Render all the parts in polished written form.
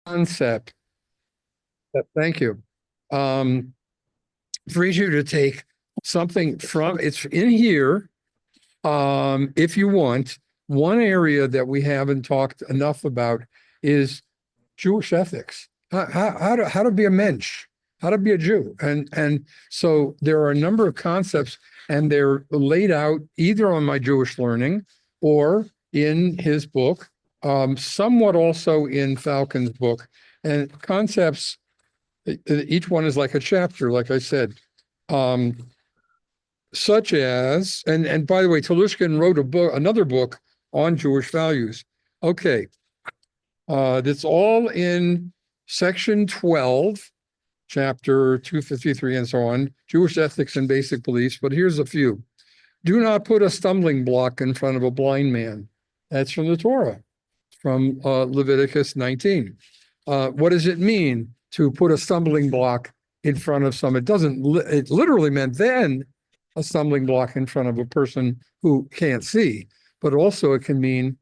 concept. Thank you. For you to take something from, it's in here. If you want, one area that we haven't talked enough about is Jewish ethics. How to be a mensch, how to be a Jew. And so there are a number of concepts, and they're laid out either on my Jewish learning or in his book, somewhat also in Falcon's book. And concepts, each one is like a chapter, like I said. Such as, and by the way, Telushkin wrote another book on Jewish values. Okay. That's all in section 12, chapter 253 and so on, Jewish ethics and basic beliefs. But here's a few. Do not put a stumbling block in front of a blind man. That's from the Torah, from Leviticus 19. What does it mean to put a stumbling block in front of some? It literally meant then a stumbling block in front of a person who can't see, but also it can mean,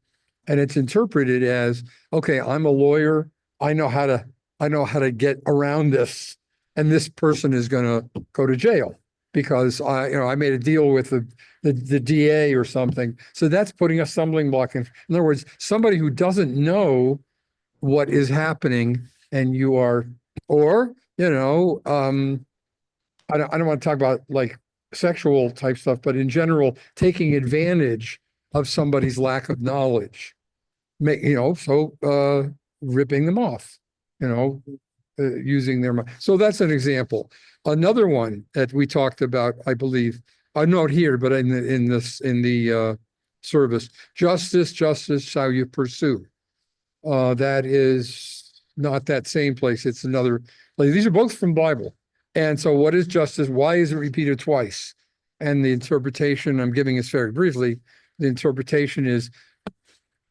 and it's interpreted as, okay, I'm a lawyer. I know how to get around this, and this person is going to go to jail because I made a deal with the DA or something. So that's putting a stumbling block in. In other words, somebody who doesn't know what is happening, and you are, or I don't want to talk about like sexual type stuff, but in general, taking advantage of somebody's lack of knowledge, ripping them off, using their mind. So that's an example. Another one that we talked about, I believe, not here, but in the service, justice shall you pursue. That is not that same place. It's another. These are both from Bible. And so what is justice? Why is it repeated twice? And the interpretation I'm giving is very briefly. The interpretation is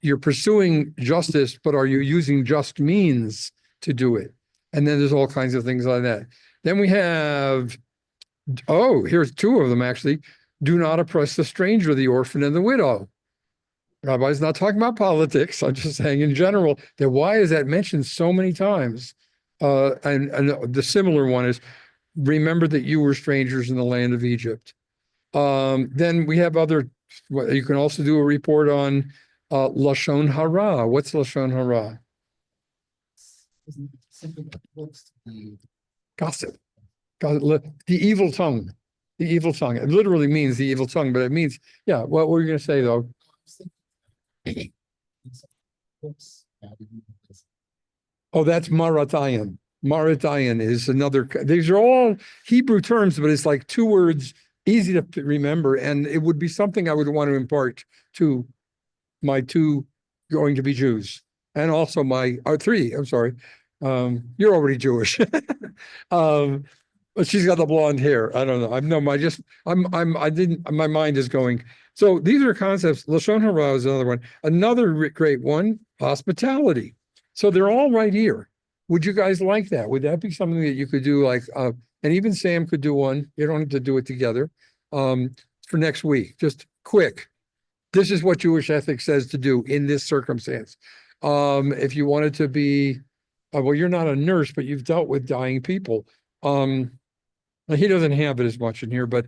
you're pursuing justice, but are you using just means to do it? And then there's all kinds of things like that. Then we have, here's two of them actually. Do not oppress the stranger, the orphan, and the widow. Rabbi's not talking about politics. I'm just saying in general that why is that mentioned so many times? And the similar one is, remember that you were strangers in the land of Egypt. Then we have you can also do a report on Lashon Hara. What's Lashon Hara? Gossip. The evil tongue. The evil tongue. It literally means the evil tongue, but it means, what were you going to say though? Oh, that's Maratayan. Maratayan is another. These are all Hebrew terms, but it's like two words, easy to remember, and it would be something I would want to impart to my two going to be Jews, and also my three. I'm sorry, you're already Jewish, but she's got the blonde hair. I don't know. My mind is going. So these are concepts. Lashon Hara is another one. Another great one, hospitality. So they're all right here. Would you guys like that? Would that be something that you could do and even Sam could do one. You don't have to do it together for next week. Just quick. This is what Jewish ethics says to do in this circumstance. If you wanted to be, you're not a nurse, but you've dealt with dying people. He doesn't have it as much in here, but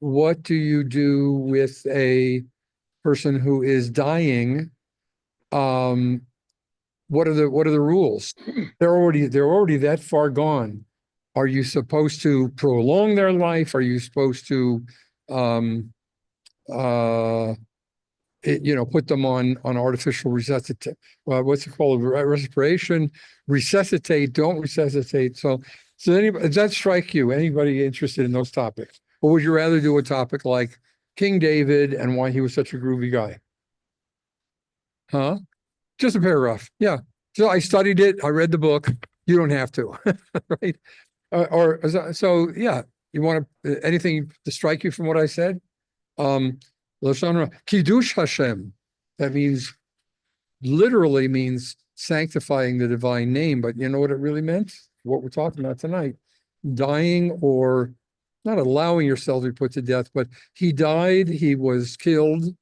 what do you do with a person who is dying? What are the rules? They're already that far gone. Are you supposed to prolong their life? Are you supposed to put them on artificial resuscitate? What's it called? Respiration, resuscitate, don't resuscitate. So does that strike you? Anybody interested in those topics? Or would you rather do a topic like King David and why he was such a groovy guy? Huh? Just a paragraph. Yeah. So I studied it. I read the book. You don't have to, right? Yeah. You want anything to strike you from what I said? Kiddush Hashem. That literally means sanctifying the divine name. But you know what it really meant? What we're talking about tonight. Dying, or not allowing yourself to be put to death, but he died. He was killed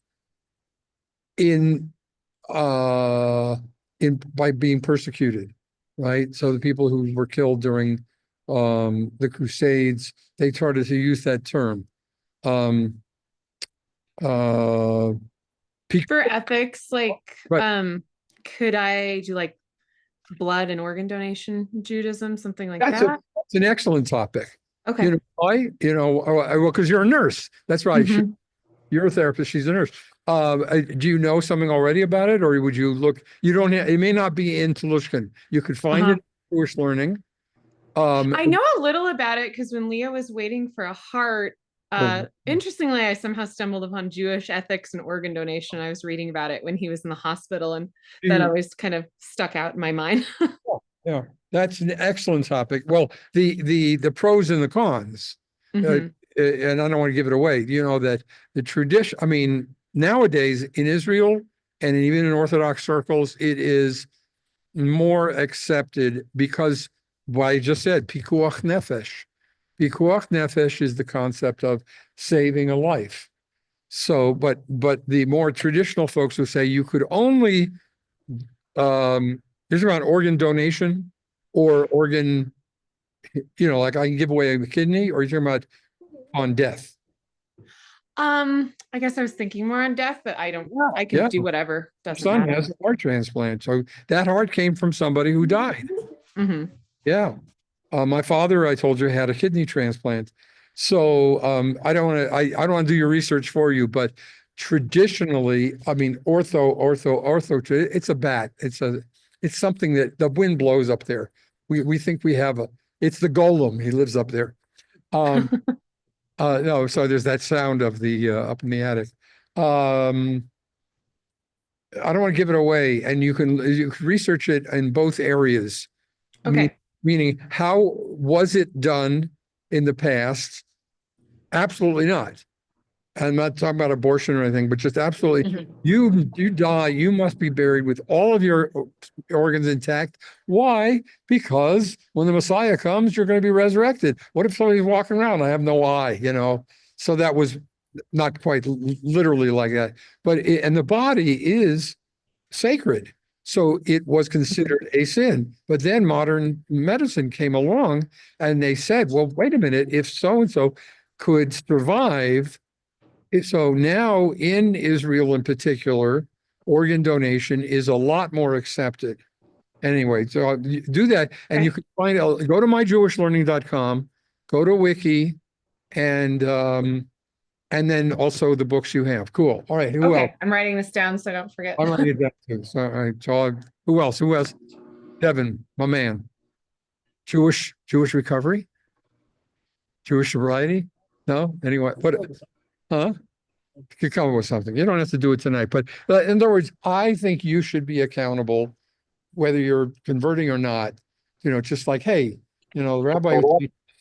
by being persecuted. right? So the people who were killed during the Crusades, they started to use that term. Um, uh, For ethics, like, right. could I do like blood and organ donation Judaism, something like That's that? that's an excellent topic. You Okay. know why? Well, because you're a nurse. That's right. Hmm. You're a therapist. She's a nurse. Do you know something already about it, or would you look? You don't have. It may not be in Telushkin. You could find it Uh-huh. in Jewish Learning. Um, I know a little about it because when Leah was waiting for a heart, oh, interestingly, I somehow stumbled upon Jewish ethics and organ donation. I was reading about it when he was in the hospital, and that you- always kind of stuck out in my mind. yeah, that's an excellent topic. Well, the pros and the cons, uh, Hmm. and I don't want to give it away. You know that the tradition. I mean, nowadays in Israel and even in Orthodox circles, it is more accepted because what I just said, pikuach nefesh. Pikuach nefesh is the concept of saving a life. So, but the more traditional folks who say you could only here's around organ donation or organ, like I can give away a kidney, or you're talking about on death. I guess I was thinking more on death, but I can Yeah, do whatever. Doesn't son matter. has a heart transplant, so that heart came from somebody who died. Hmm. Yeah. My father, I told you, had a kidney transplant. So I don't want to do your research for you, but traditionally, I mean, ortho, it's a bat. It's something that the wind blows up there. We think we have it's the golem. He lives up there. Um, no, so there's that sound of the up in the attic. Um, I don't want to give it away, and you can research it in both areas. Mean, Okay. meaning, how was it done in the past? Absolutely not. I'm not talking about abortion or anything, but just absolutely, Hmm. you die, you must be buried with all of your organs intact. Why? Because when the Messiah comes, you're going to be resurrected. What if somebody's walking around? I have no eye. So that was not quite literally like that. And the body is sacred. So it was considered a sin. But then modern medicine came along and they said, well, wait a minute, if so and so could survive. So now in Israel in particular, organ donation is a lot more accepted. Anyway, so you do that and you Okay. can find out, go to myjewishlearning.com, go to Wiki, and then also the books you have. Cool. All right. Who else? Okay. I'm writing this down so I don't forget. I'm writing it down too. So, all right. Who else? Who else? Devin, my man. Jewish recovery, Jewish sobriety. No, anyway, what? Huh? You could come up with something. You don't have to do it tonight, but in other words, I think you should be accountable, whether you're converting or not. Just like, hey, the rabbi,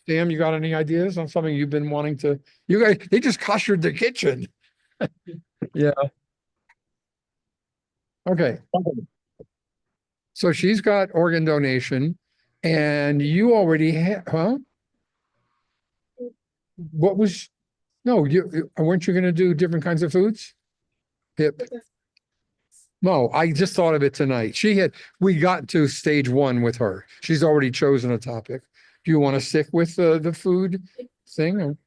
Sam, you got any ideas on something you've been wanting to? You guys, they just koshered the kitchen. Yeah. Okay. So she's got organ donation, and you already have, huh? What was, no, weren't you going to do different kinds of foods? Hip. No, I just thought of it tonight. We got to stage one with her. She's already chosen a topic. Do you want to stick with the food thing?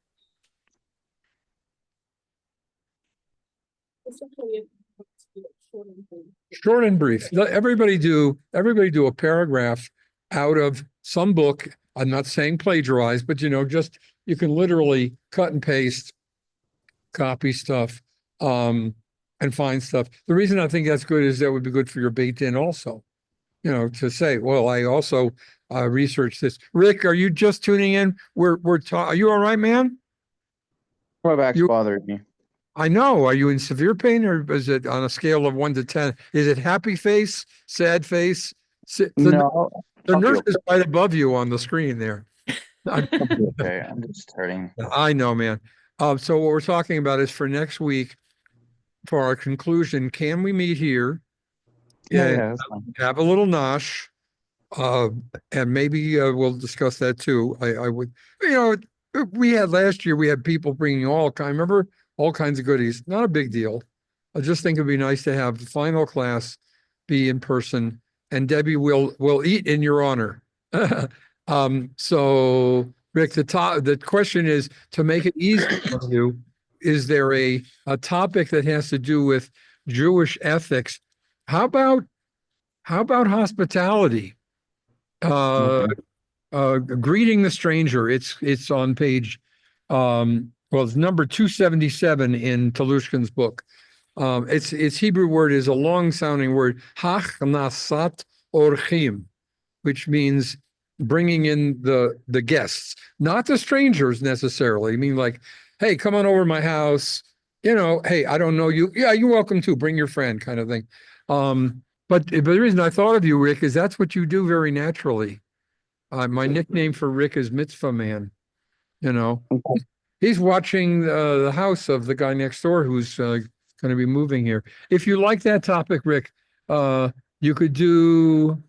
Short and brief. Everybody do a paragraph out of some book. I'm not saying plagiarize, but just you can literally cut and paste, copy stuff, and find stuff. The reason I think that's good is that would be good for your bait in also. To say, well, I also researched this. Rick, are you just tuning in? Are you all right, man? My back's You, bothering me. I know. Are you in severe pain, or is it on a scale of 1 to 10? Is it happy face, sad face? No, The I'll be nurse okay. is right above you on the screen there. I, I'll be okay. I'm just hurting. I know, man. So what we're talking about is for next week, for our conclusion, can we meet here Yeah, and yeah, that's fine. have a little nosh? Uh, and maybe we'll discuss that too. I would, we had last year, we had people bringing remember, all kinds of goodies. Not a big deal. I just think it'd be nice to have the final class be in person and Debbie will eat in your honor. So Rick, the question is, to make it easy for you, is there a topic that has to do with Jewish ethics? How about hospitality? Greeting the stranger. It's on page it's number 277 in Telushkin's book. Its Hebrew word is a long sounding word, hachnasat orchim, which means bringing in the guests, not the strangers necessarily. I mean, like, hey, come on over to my house. Hey, I don't know you. Yeah, you're welcome to bring your friend, kind of thing. But the reason I thought of you, Rick, is that's what you do very naturally. My nickname for Rick is Mitzvah Man. He's watching the house of the guy next door who's going to be moving here. If you like that topic, Rick, you could do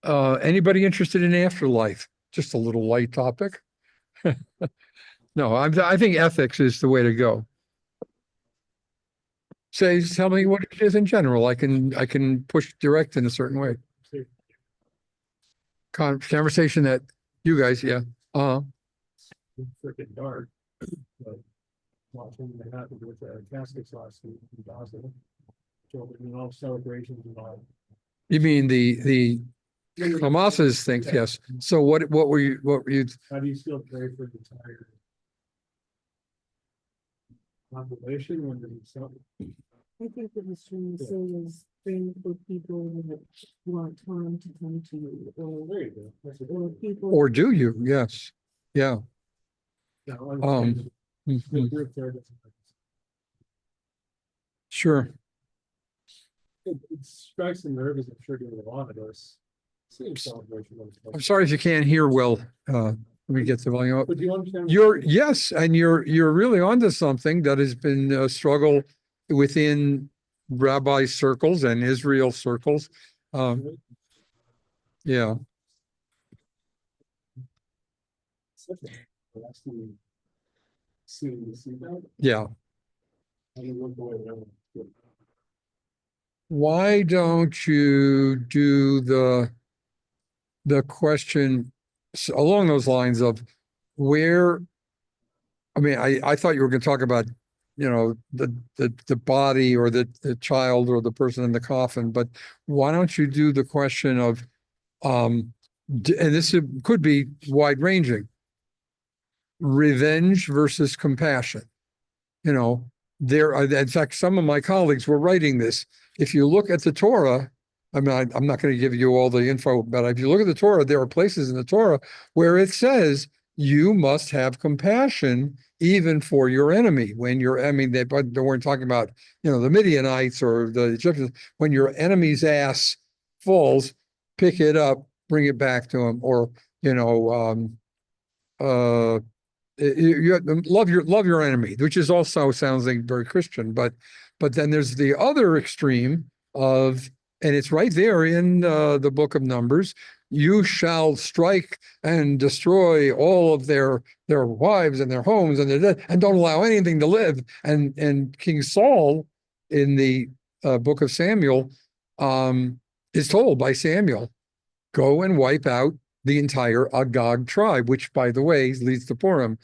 anybody interested in afterlife. Just a little light topic. No, I think ethics is the way to go. Tell me what it is in general. I can push direct in a certain way. Conversation that you guys, yeah. Freaking dark. But watching what happened with the caskets last week in Gaza, children and all celebrations and all. You mean the Hamas's thing? Yes. So what were you? How do you still pray for the entire population when there's something? I think what he's trying to say is praying for people that want harm to come to you, There you go. That's or people. Or do you? Yes. Yeah. the Mhm. group there doesn't. Sure. It strikes a nerve, as I'm sure to a lot of us. Same celebration. I'm sorry if you can't hear well. Let me get the volume up. But do you understand? Yes, and you're really onto something that has been a struggle within rabbi circles and Israel circles. Yeah. See that? Yeah. And you look away, no. Why don't you do the question along those lines of where? I mean, I thought you were going to talk about, the body or the child or the person in the coffin, but why don't you do the question of, and this could be wide ranging, revenge versus compassion. In fact, some of my colleagues were writing this. If you look at the Torah, I'm not going to give you all the info, but if you look at the Torah, there are places in the Torah where it says you must have compassion even for your enemy. They weren't talking about, the Midianites or the Egyptians. When your enemy's ass falls, pick it up, bring it back to him, or, you love your enemy, which is also sounds like very Christian, but then there's the other extreme of, and it's right there in the book of Numbers, you shall strike and destroy all of their wives and their homes and and don't allow anything to live. And King Saul in the book of Samuel is told by Samuel, go and wipe out the entire Agag tribe, which, by the way, leads to Purim.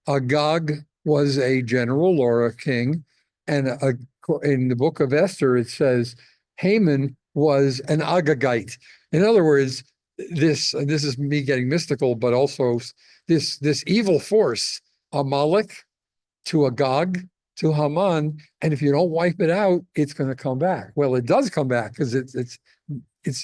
Agag was a general or a king, and in the book of Esther, it says Haman was an Agagite. In other words, this is me getting mystical, but also this evil force, Amalek to Agag to Haman, and if you don't wipe it out, it's going to come back. Well, it does come back because it's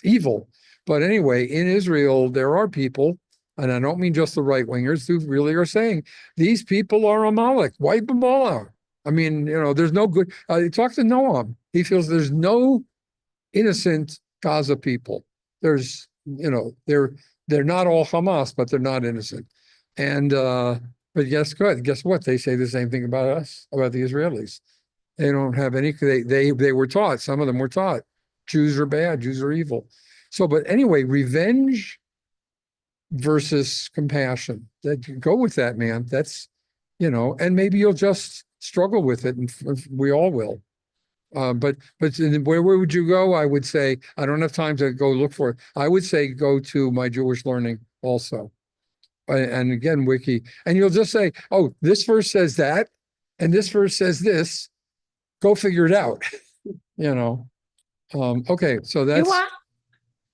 evil. But anyway, in Israel, there are people, and I don't mean just the right wingers, who really are saying these people are Amalek. Wipe them all out. I mean, there's no good. Talk to Noam. He feels there's no innocent Gaza people. There's, they're not all Hamas, but they're not innocent. And but guess what? They say the same thing about us, about the Israelis. They don't have any. They were taught. Some of them were taught Jews are bad. Jews are evil. So, but anyway, revenge versus compassion. Go with that, man. That's, and maybe you'll just struggle with it, and we all will. But where would you go? I would say, I don't have time to go look for it. I would say go to My Jewish Learning also. And again, wiki, and you'll just say, oh, this verse says that, and this verse says this. Go figure it out. Okay, so Do you that's want,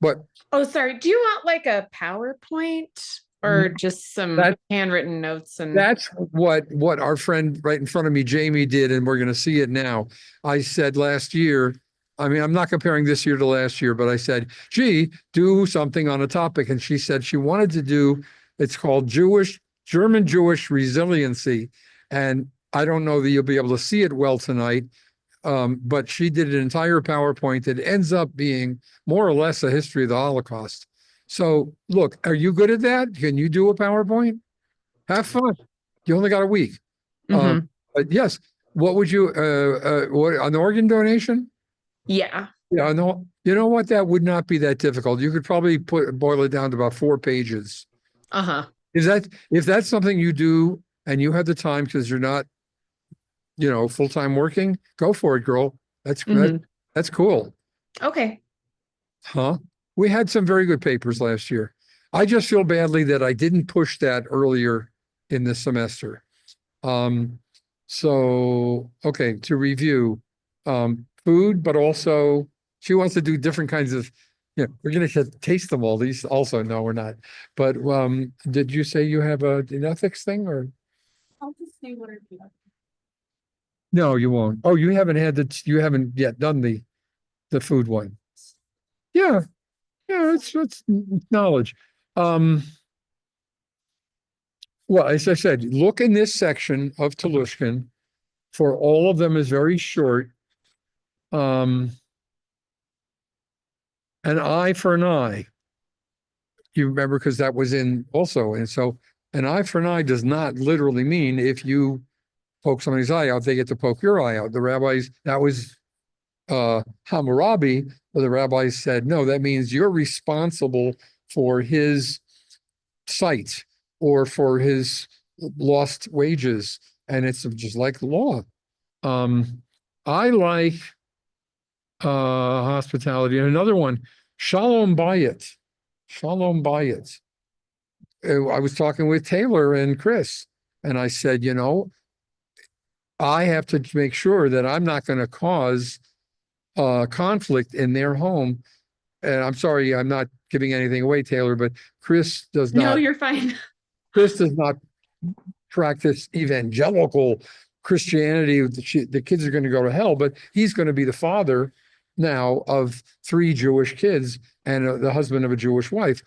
what oh, sorry. Do you want like a PowerPoint or just some That- handwritten notes and that's what our friend right in front of me, Jamie, did, and we're going to see it now. I said last year, I mean, I'm not comparing this year to last year, but I said, gee, do something on a topic. And she said she wanted to do, it's called German Jewish Resiliency. And I don't know that you'll be able to see it well tonight, but she did an entire PowerPoint that ends up being more or less a history of the Holocaust. So look, are you good at that? Can you do a PowerPoint? Have fun. You only got a week. Mhm. But yes, what would you, what, an organ donation? Yeah. Yeah, no, you know what? That would not be that difficult. You could probably boil it down to about 4 pages. Uh-huh. If that's something you do and you have the time because you're not, full-time working, go for it, girl. That's Mhm. that's cool. Okay. Huh? We had some very good papers last year. I just feel badly that I didn't push that earlier in the semester. So, okay, to review, food, but also she wants to do different kinds of, we're going to taste them all. These also, no, we're not. But, did you say you have an ethics thing or? I'll just do what I do. No, you won't. Oh, you haven't yet done the food one. Yeah. Yeah, it's knowledge. Well, as I said, look in this section of Telushkin, for all of them is very short. An eye for an eye. You remember, because that was in also, and so an eye for an eye does not literally mean if you poke somebody's eye out, they get to poke your eye out. The rabbis, that was Hammurabi, but the rabbis said, no, that means you're responsible for his sight or for his lost wages. And it's just like the law. I like hospitality. And another one, Shalom Bayit. Shalom Bayit. I was talking with Taylor and Chris, and I said, I have to make sure that I'm not going to cause conflict in their home. And I'm sorry, I'm not giving anything away, Taylor, but Chris does No, not. you're fine. Chris does not practice evangelical Christianity. The kids are going to go to hell, but he's going to be the father now of 3 Jewish kids and the husband of a Jewish wife.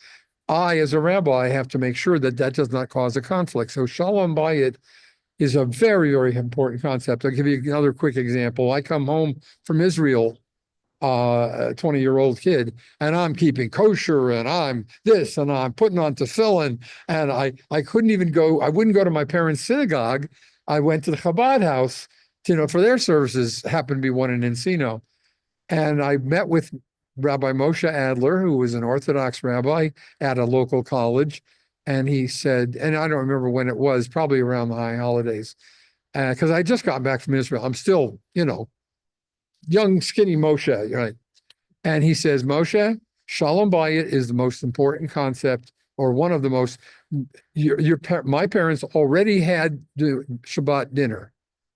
I, as a rabbi, have to make sure that does not cause a conflict. So Shalom Bayit is a very, very important concept. I'll give you another quick example. I come home from Israel, a 20-year-old kid, and I'm keeping kosher, and I'm this, and I'm putting on tefillin, and I wouldn't go to my parents' synagogue. I went to the Chabad house, for their services, happened to be one in Encino. And I met with Rabbi Moshe Adler, who was an Orthodox rabbi at a local college. And he said, and I don't remember when it was, probably around the high holidays, because I just got back from Israel. I'm still, young, skinny Moshe, right? And he says, Moshe, Shalom Bayit is the most important concept, or one of the most. My parents already had the Shabbat dinner,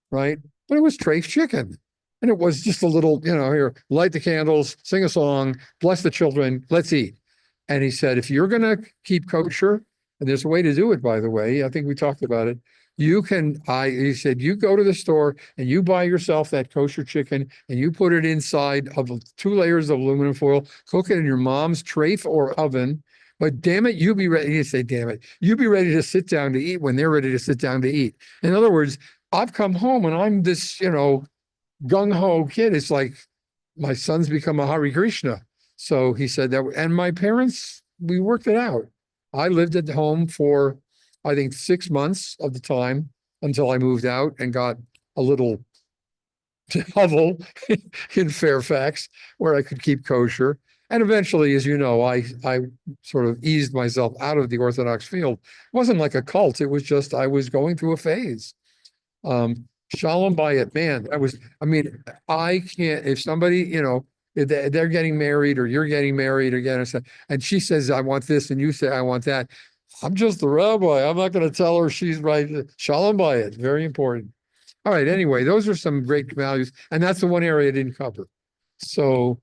right? But it was treif chicken. And it was just a little, here, light the candles, sing a song, bless the children, let's eat. And he said, if you're going to keep kosher, and there's a way to do it, by the way, I think we talked about it. He said, you go to the store and you buy yourself that kosher chicken and you put it inside of 2 layers of aluminum foil, cook it in your mom's treif or oven. But damn it, you be ready to say, damn it, you be ready to sit down to eat when they're ready to sit down to eat. In other words, I've come home and I'm this, gung-ho kid. It's like my son's become a Hare Krishna. So he said that, and my parents, we worked it out. I lived at home for, I think, 6 months of the time until I moved out and got a little hovel in Fairfax where I could keep kosher. And eventually, as you know, I sort of eased myself out of the Orthodox field. It wasn't like a cult. It was just I was going through a phase. Shalom Bayit, man, I can't, if somebody, if they're getting married or you're getting married or and she says, I want this, and you say, I want that. I'm just the rabbi. I'm not going to tell her she's right. Shalom Bayit, very important. All right. Anyway, those are some great values. And that's the one area I didn't cover. So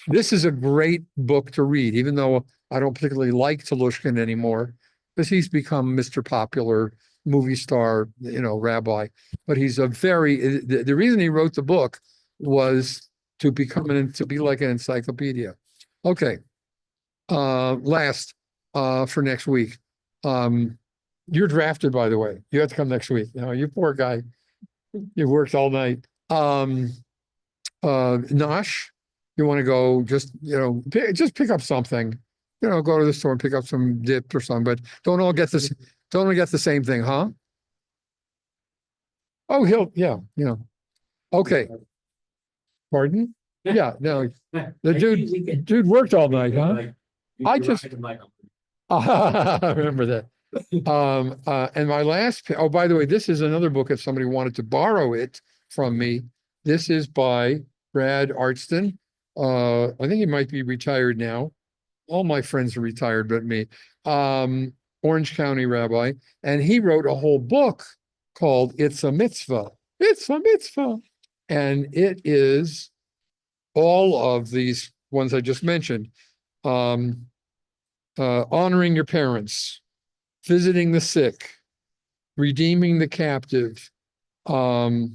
this is a great book to read, even though I don't particularly like Telushkin anymore, because he's become Mr. Popular movie star, rabbi. But he's the reason he wrote the book was to be like an encyclopedia. Okay. Last for next week. You're drafted, by the way. You have to come next week. You poor guy. You worked all night. Nosh, you want to go just pick up something. Go to the store and pick up some dip or something, but don't all get the same thing, huh? Oh, yeah. Okay. Pardon? Yeah, no. The dude worked all night, huh? I remember that. And my last, by the way, this is another book if somebody wanted to borrow it from me. This is by Brad Artston. I think he might be retired now. All my friends are retired but me. Orange County rabbi. And he wrote a whole book called It's a Mitzvah. It's a Mitzvah. And it is all of these ones I just mentioned. Honoring your parents, visiting the sick, redeeming the captive, Bal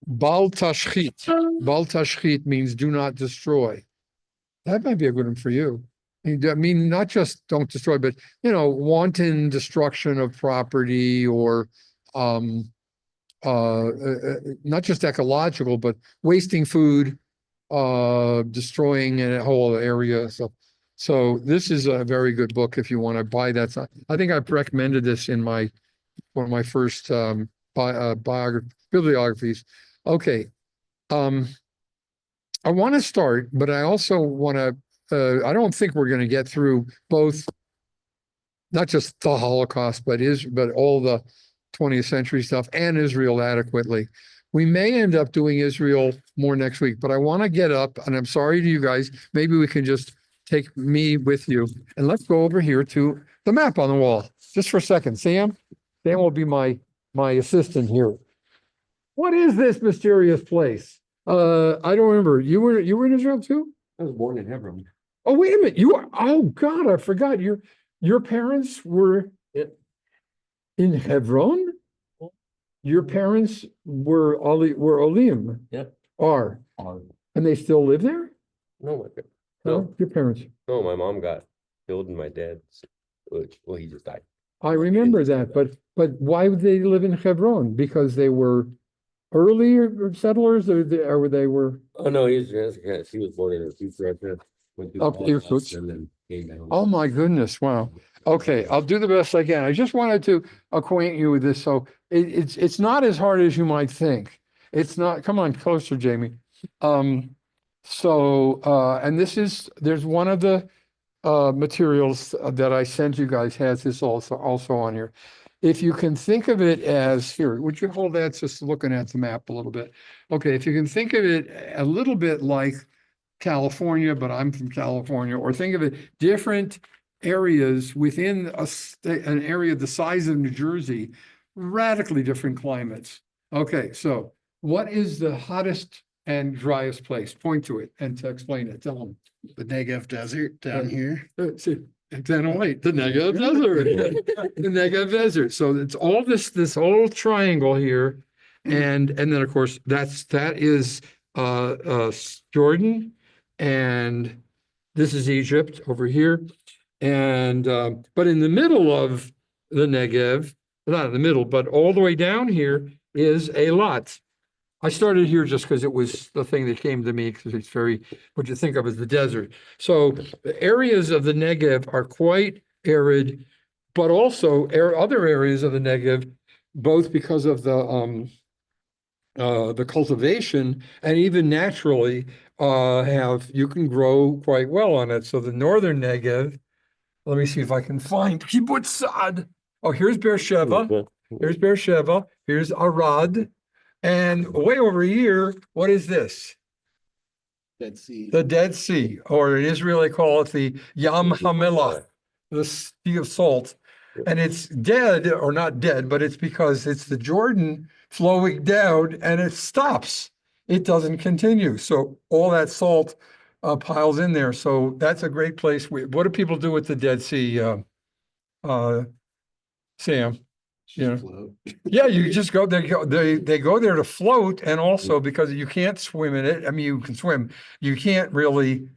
Tashchit. Bal Tashchit means do not destroy. That might be a good one for you. I mean, not just don't destroy, but wanton destruction of property or not just ecological, but wasting food, destroying a whole area. So this is a very good book if you want to buy that. I think I've recommended this in one of my first bibliographies. Okay. I want to start, but I also want to, I don't think we're going to get through both, not just the Holocaust, but all the 20th century stuff and Israel adequately. We may end up doing Israel more next week, but I want to get up, and I'm sorry to you guys, maybe we can just take me with you, and let's go over here to the map on the wall, just for a second. Sam will be my assistant here. What is this mysterious place? I don't remember. You were in Israel too? I was born in Hebron. Oh, wait a minute. You are, oh God, I forgot. Your parents were in Hebron? Your parents were Olim? Yep. Are. And they still live there? No, No, your parents. no, my mom got killed and my dad, well, he just died. I remember that, but why would they live in Hebron? Because they were earlier settlers or they were? Oh, no, he was born in a future. Up Irkutsk. And then came down. Oh, my goodness. Wow. Okay, I'll do the best I can. I just wanted to acquaint you with this. So it's not as hard as you might think. It's not, come on, closer, Jamie. And there's one of the materials that I sent you guys has this also on here. If you can think of it as, here, would you hold that just looking at the map a little bit? Okay, if you can think of it a little bit like California, but I'm from California, or think of it different areas within an area the size of New Jersey, radically different climates. Okay, so what is the hottest and driest place? Point to it and to explain it. Tell them. The Negev Desert down here. The Negev Desert. The Negev Desert. So it's all this whole triangle here. And then of course that is Jordan, and this is Egypt over here. And but in the middle of the Negev, not in the middle, but all the way down here is Eilat. I started here just because it was the thing that came to me, because it's what you think of as the desert. So the areas of the Negev are quite arid, but also other areas of the Negev, both because of the cultivation and even naturally you can grow quite well on it. So the northern Negev, let me see if I can find Kibbutz Saad. Oh, here's Beersheba. Here's Beersheba, here's Arad, and way over here, what is this? Dead Sea. The Dead Sea, or in Israel, they call it the Yam HaMelach, the Sea of Salt. And it's dead, or not dead, but it's because it's the Jordan flowing down and it stops. It doesn't continue. So all that salt piles in there. So that's a great place. What do people do with the Dead Sea, Sam? Yeah. Float. Yeah, you just go, they go there to float, and also because you can't swim in it. I mean, you can swim, you can't really,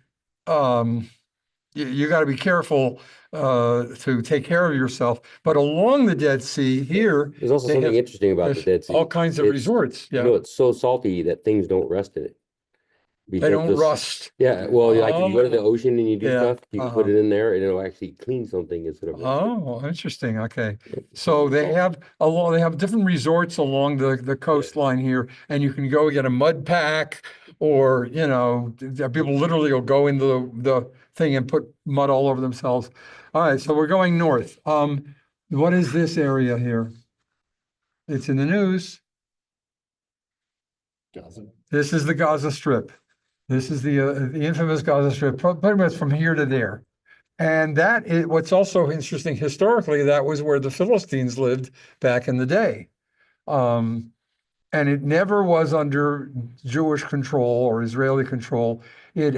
you got to be careful to take care of yourself. But along the Dead Sea here, There's also they something have- interesting about the there's Dead Sea. all kinds of It's- resorts. You Yeah, know, it's so salty that things don't rust in it. they Because don't this- rust. Yeah, well, like if you go to the Oh. ocean and you do Yeah, stuff, you can put uh-huh. it in there and it'll actually clean something instead of. Oh, interesting. Okay. So they have different resorts along the coastline here, and you can go get a mud pack, or, people literally will go into the thing and put mud all over themselves. All right, so we're going north. What is this area here? It's in the news. Gaza. This is the Gaza Strip. This is the infamous Gaza Strip, pretty much from here to there. And that is what's also interesting historically, that was where the Philistines lived back in the day. And it never was under Jewish control or Israeli control. It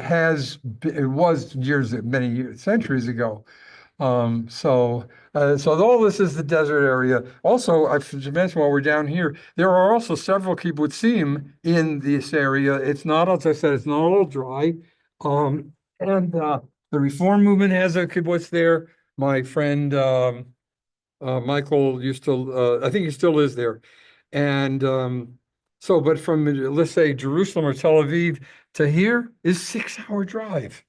was many years, centuries ago. So all this is the desert area. Also, I should mention while we're down here, there are also several kibbutzim in this area. It's not, as I said, it's not all dry. And the Reform movement has a kibbutz there. My friend Michael used to, I think he still is there. And but from, let's say, Jerusalem or Tel Aviv to here is 6-hour drive.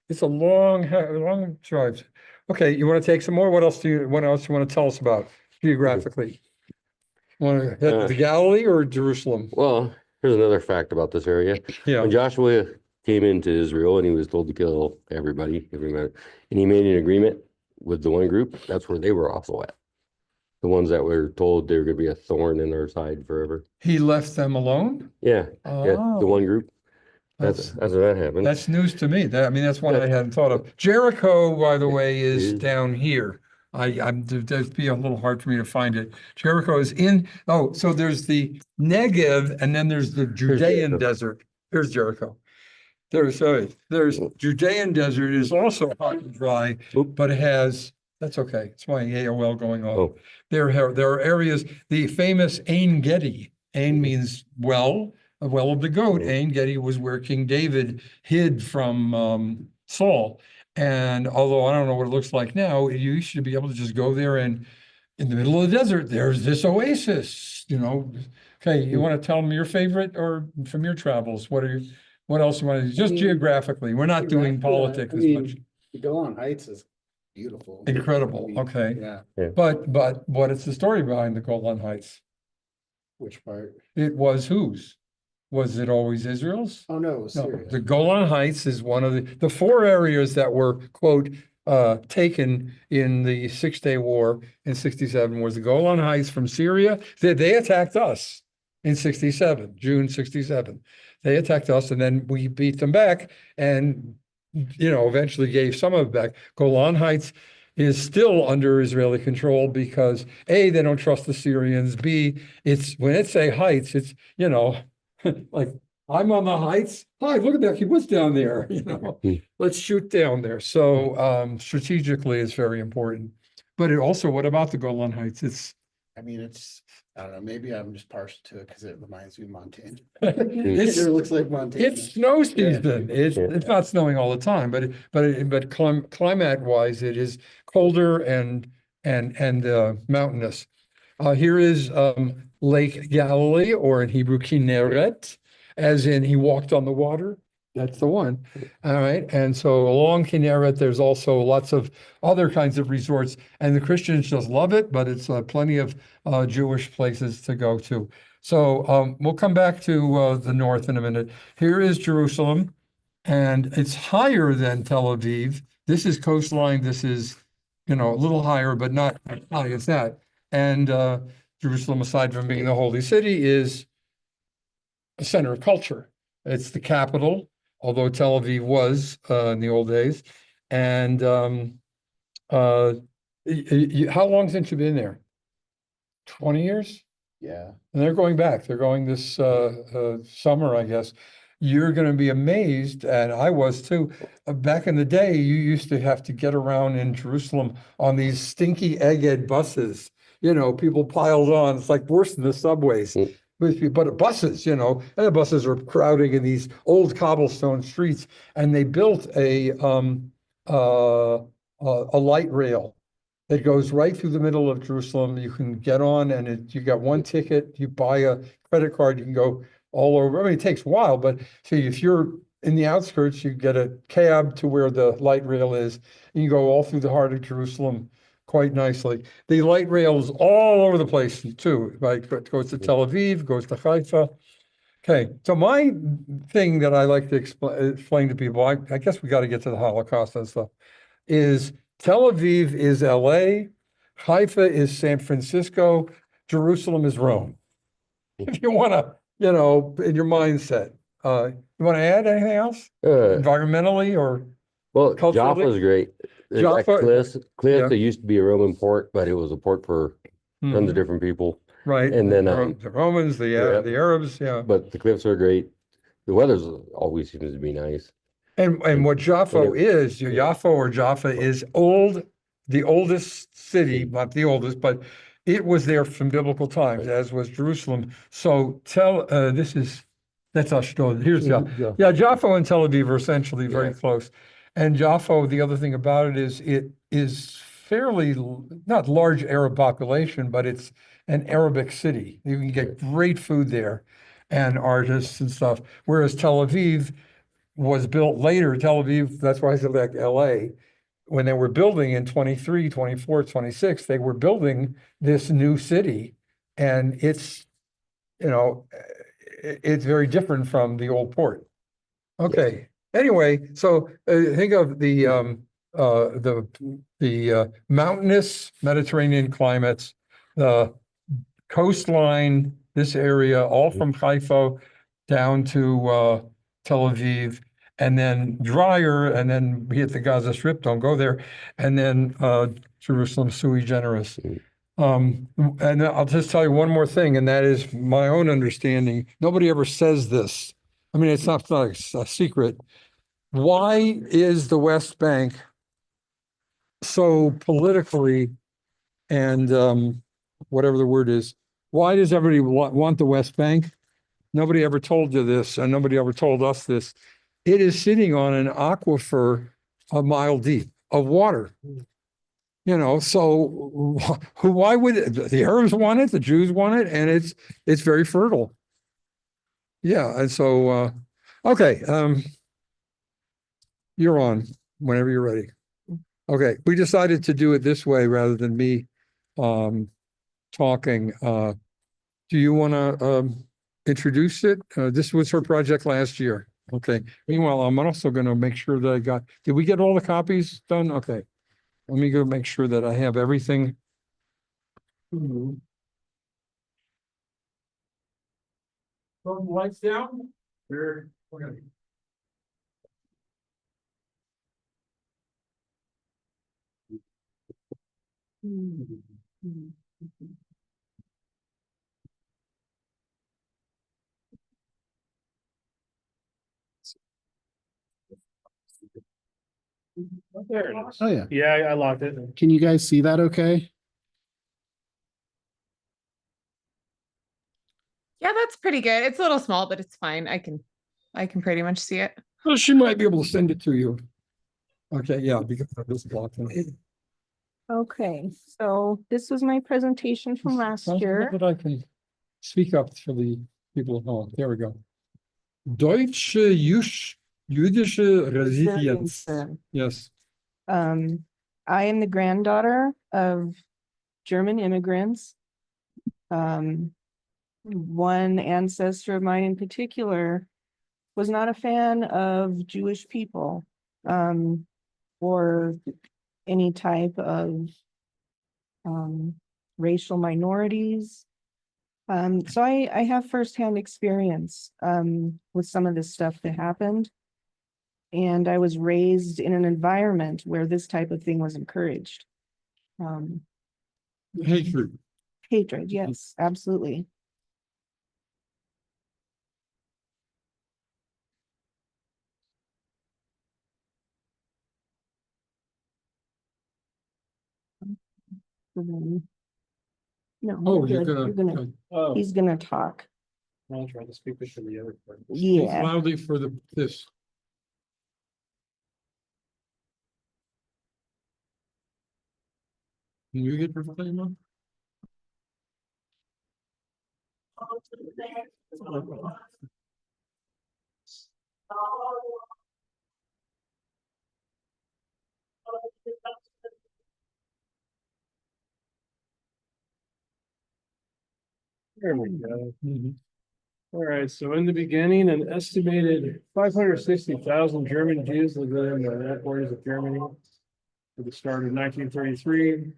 It's a long drive. Okay, you want to take some more? What else you want to tell us about geographically? Want to hit the Galilee or Jerusalem? Well, here's another fact about this area. Yeah. When Joshua came into Israel and he was told to kill everybody, and he made an agreement with the one group, that's where they were also at. The ones that were told they were going to be a thorn in their side forever. He left them alone? Yeah, the Oh, one group. That's where that happened. that's news to me. That's one I hadn't thought of. Jericho, by the way, is is. down here. It'd be a little hard for me to find it. Jericho is so there's the Negev, and then there's the Judean Jericho. desert. Here's Jericho. There's Judean desert is also hot and dry, Oop. but it has, that's okay. It's my AOL going off. Oh. There are areas, the famous Ein Gedi. Ein means well, a well of the goat. Ein Gedi was where King David hid from Saul. And although I don't know what it looks like now, you should be able to just go there, and in the middle of the desert, there's this oasis, Okay, you want to tell them your favorite or from your travels? What else you want to do? Just geographically. We're not doing politics as much. The Golan Heights is beautiful. Incredible. I mean, Okay. Yeah, But what is the story behind the Golan Heights? which part? It was whose? Was it always Israel's? Oh, no, it was No, Syria. the Golan Heights is one of the four areas that were, quote, taken in the 6-Day War in 67 was the Golan Heights from Syria. They attacked us in 67, June 67. They attacked us, and then we beat them back and, eventually gave some of it back. Golan Heights is still under Israeli control because A, they don't trust the Syrians. B, when it say heights, it's, like, I'm on the heights. Hi, look at that. What's down there? Let's shoot down there. So strategically, it's very important. But what about the Golan Heights? I mean, I don't know, maybe I'm just partial to it because it reminds me of Montana. It's It looks like Montana. It's snow season. It's Yeah. it's not snowing all the time, but climate wise, it is colder and mountainous. Here is Lake Galilee, or in Hebrew Kinneret, as in he walked on the water. That's the one. All right. And so along Kinneret, there's also lots of other kinds of resorts, and the Christians just love it, but it's plenty of Jewish places to go to. So we'll come back to the north in a minute. Here is Jerusalem, and it's higher than Tel Aviv. This is coastline. This is, a little higher, but not as high as that. And Jerusalem, aside from being the holy city, is a center of culture. It's the capital, although Tel Aviv was in the old days. And how long since you've been there? 20 years? Yeah. And they're going back. They're going this summer, I guess. You're going to be amazed, and I was too. Back in the day, you used to have to get around in Jerusalem on these stinky egghead buses. You know, people piled on. It's like worse than the subways. Mm. But buses, you know, and the buses are crowding in these old cobblestone streets, and they built a light rail that goes right through the middle of Jerusalem. You can get on, and you got one ticket. You buy a credit card, you can go all over. I mean, it takes a while, but see, if you're in the outskirts, you get a cab to where the light rail is, and you go all through the heart of Jerusalem quite nicely. The light rail is all over the place too. Like it goes to Tel Aviv, goes to Haifa. Okay, so my thing that I like to explain to people, I guess we got to get to the Holocaust and stuff, is Tel Aviv is LA, Haifa is San Francisco, Jerusalem is Rome. If you want to, you know, in your mindset, you want to add anything else environmentally or? Well, Culturally? Jaffa's great. There's that Jaffa- Cliff, yeah. that used to be a Roman port, but it was a port for tons of different people. Right, And then, the Romans, the Arabs, yeah. But the cliffs are great. The weather's always seems to be nice. And what Jaffa is, Jaffa or Jaffa is the oldest city, not the oldest, but it was there from biblical times, as was Jerusalem. So that's Ashdod. Here's Jaffa. Yeah, Jaffa and Tel Aviv are essentially very Yeah. close. And Jaffa, the other thing about it is fairly not large Arab population, but it's an Arabic city. You can get great food there and artists and stuff. Whereas Tel Aviv was built later. Tel Aviv, that's why I said like LA. When they were building in 23, 24, 26, they were building this new city. And it's, you know, it's very different from the old port. Okay. Anyway, so think of the mountainous Mediterranean climates, the coastline, this area, all from Haifa down to Tel Aviv, and then drier, and then we hit the Gaza Strip, don't go there, and then Jerusalem sui generis. And I'll just tell you one more thing, and that is my own understanding. Nobody ever says this. I mean, it's not a secret. Why is the West Bank so politically and whatever the word is, why does everybody want the West Bank? Nobody ever told you this, and nobody ever told us this. It is sitting on an aquifer a mile deep of water. You know, so why would the Arabs want it? The Jews want it, and it's very fertile. Yeah, and so okay, you're on whenever you're ready. Okay, we decided to do it this way rather than me talking. Do you want to introduce it? This was her project last year. Okay. Meanwhile, I'm also going to make sure that did we get all the copies done? Okay. Let me go make sure that I have everything. Turn the lights down. Okay. There it is. Oh, yeah. Yeah, I locked it. Can you guys see that okay? Yeah, that's pretty good. It's a little small, but it's fine. I can pretty much see it. Well, she might be able to send it to you. Okay, yeah, because of this block. Okay, so this was my presentation from last year. That I can speak up for the people at home. There we go. Deutsche Jüdische Resilienz. Yes. I am the granddaughter of German immigrants. One ancestor of mine in particular was not a fan of Jewish people, or any type of racial minorities. So I have firsthand experience, with some of this stuff that happened. And I was raised in an environment where this type of thing was encouraged. Hatred. Hatred, yes, absolutely. No. Oh, you're you're good. gonna, Oh, He's gonna talk. I'll try to speak for the other part. speak Yeah, loudly for this. Can you get your volume on? There we go. Mhm. All right, so in the beginning, an estimated 560,000 German Jews lived in the north borders of Germany. At the start of 1933.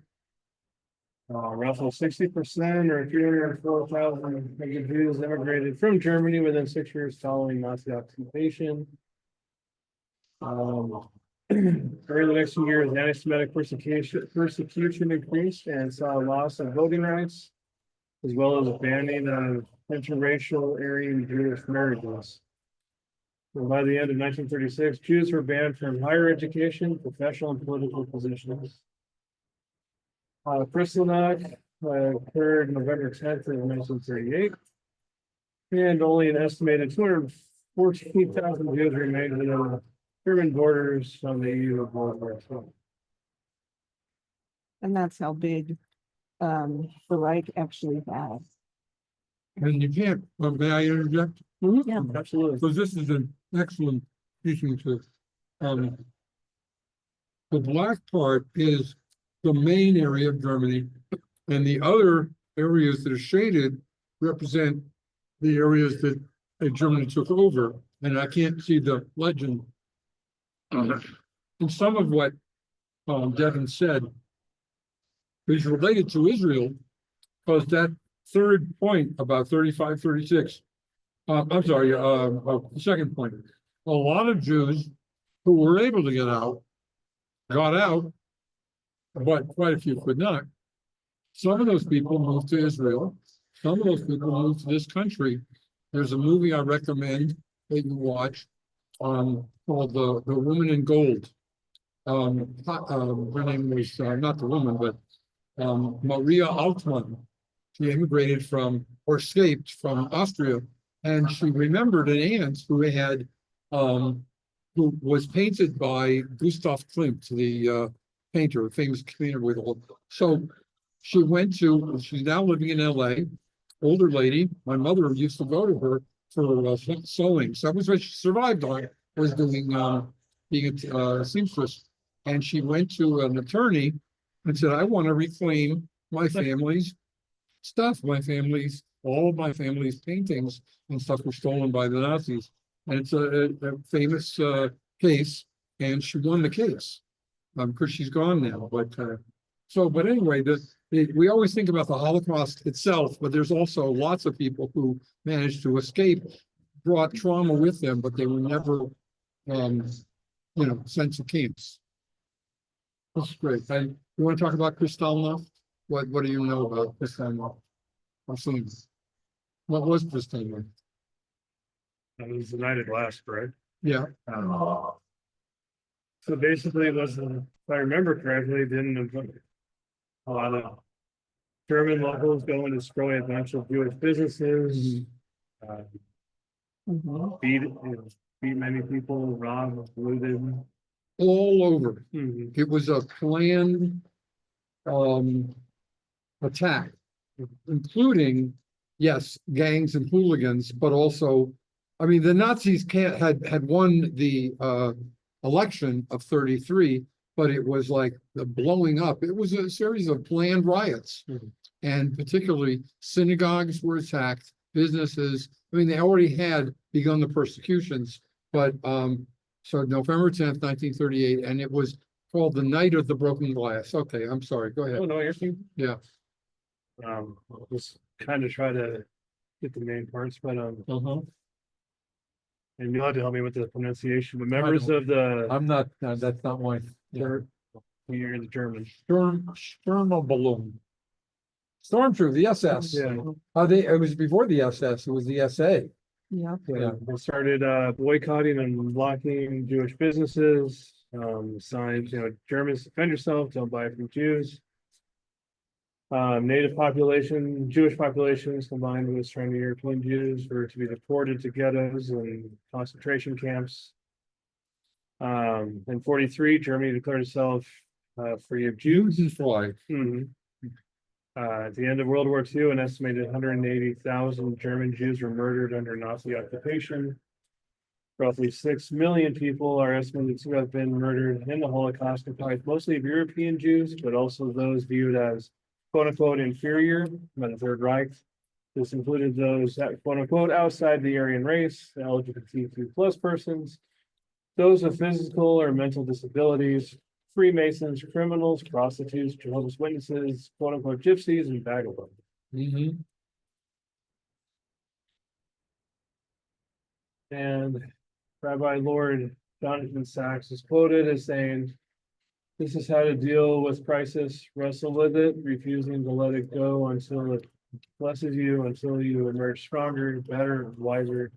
Roughly 60% or 304,000 Jews immigrated from Germany within 6 years following Nazi occupation. During the next few years, anti-Semitic persecution increased and saw a loss of voting rights, as well as a banning of interracial Aryan Jewish marriages. And by the end of 1936, Jews were banned from higher education, professional, and political positions. Kristallnacht occurred November 10th of 1938. And only an estimated 214,000 Jews remained within the German borders from the EU of World War II. and that's how big, the Reich actually had. And you can't, may I interject? Yeah. Absolutely. Because this is an excellent teaching to, the black part is the main area of Germany, and the other areas that are shaded represent the areas that Germany took over, and I can't see the legend. And some of what Devin said is related to Israel, because that third point about 35, 36, I'm sorry, the second point, a lot of Jews who were able to get out, got out, but quite a few could not. Some of those people moved to Israel. Some of those people moved to this country. There's a movie I recommend that you watch, called The Woman in Gold. Her name was not the woman, but Maria Altmann. She immigrated from, or escaped from Austria, and she remembered an aunt who had, who was painted by Gustav Klimt, the painter, famous painter with all. So she went to, she's now living in LA, older lady. My mother used to go to her for sewing. So that was what she survived on, was doing, being a seamstress. And she went to an attorney and said, I want to reclaim my family's stuff, all of my family's paintings and stuff were stolen by the Nazis. And it's a famous case, and she won the case. Because she's gone now, but but anyway, we always think about the Holocaust itself, but there's also lots of people who managed to escape, brought trauma with them, but they were never, sent to camps. That's great. And you want to talk about Kristallnacht? What do you know about Kristallnacht? What was Kristallnacht? It was the night at last, right? Yeah. So basically, it was, if I remember correctly, didn't a lot of German locals go and destroy a bunch of Jewish businesses, Mhm. beat many people, robbed, looted. All over. Mhm. It was a planned attack, including, yes, gangs and hooligans, but also, I mean, the Nazis had won the election of 33, but it was like the blowing up. It was a series of planned riots, and particularly synagogues were attacked, businesses. I mean, they already had begun the persecutions, but so November 10th, 1938, and it was called the Night of the Broken Glass. Okay, I'm sorry. Go ahead. Oh, no, you're. Yeah. This kind of try to get the main parts, but and you'll have to help me with the pronunciation, but members of the, I'm not, that's not my. you're the German. Balloon. Stormtrooper, the SS. Yeah. It was before the SS, it was the SA. Yeah. Yeah. They started boycotting and blocking Jewish businesses, signs, Germans defend yourself, don't buy from Jews. Native population, Jewish populations combined with Eastern European Jews were to be deported to ghettos and concentration camps. In 43, Germany declared itself free of Jews. Jews fly. Mhm. At the end of World War II, an estimated 180,000 German Jews were murdered under Nazi occupation. Roughly 6 million people are estimated to have been murdered in the Holocaust, comprised mostly of European Jews, but also those viewed as quote unquote inferior by the Third Reich. This included those that quote unquote outside the Aryan race, the LGBTQ plus persons, those with physical or mental disabilities, Freemasons, criminals, prostitutes, Jehovah's Witnesses, quote unquote gypsies, and vagabonds. And Rabbi Lord Jonathan Sachs is quoted as saying, "This is how to deal with crisis, wrestle with it, refusing to let it go until it blesses you, until you emerge stronger, better, wiser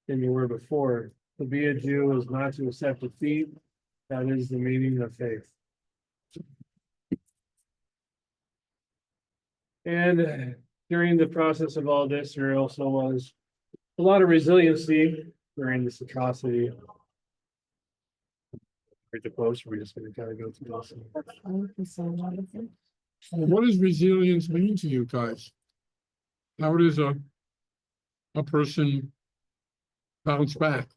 than you were before. To be a Jew is not to accept defeat. That is the meaning of faith." And during the process of all this, there also was a lot of resiliency during this atrocity. Read the post, we're just gonna kind of go through this. What does resilience mean to you guys? How does a person bounce back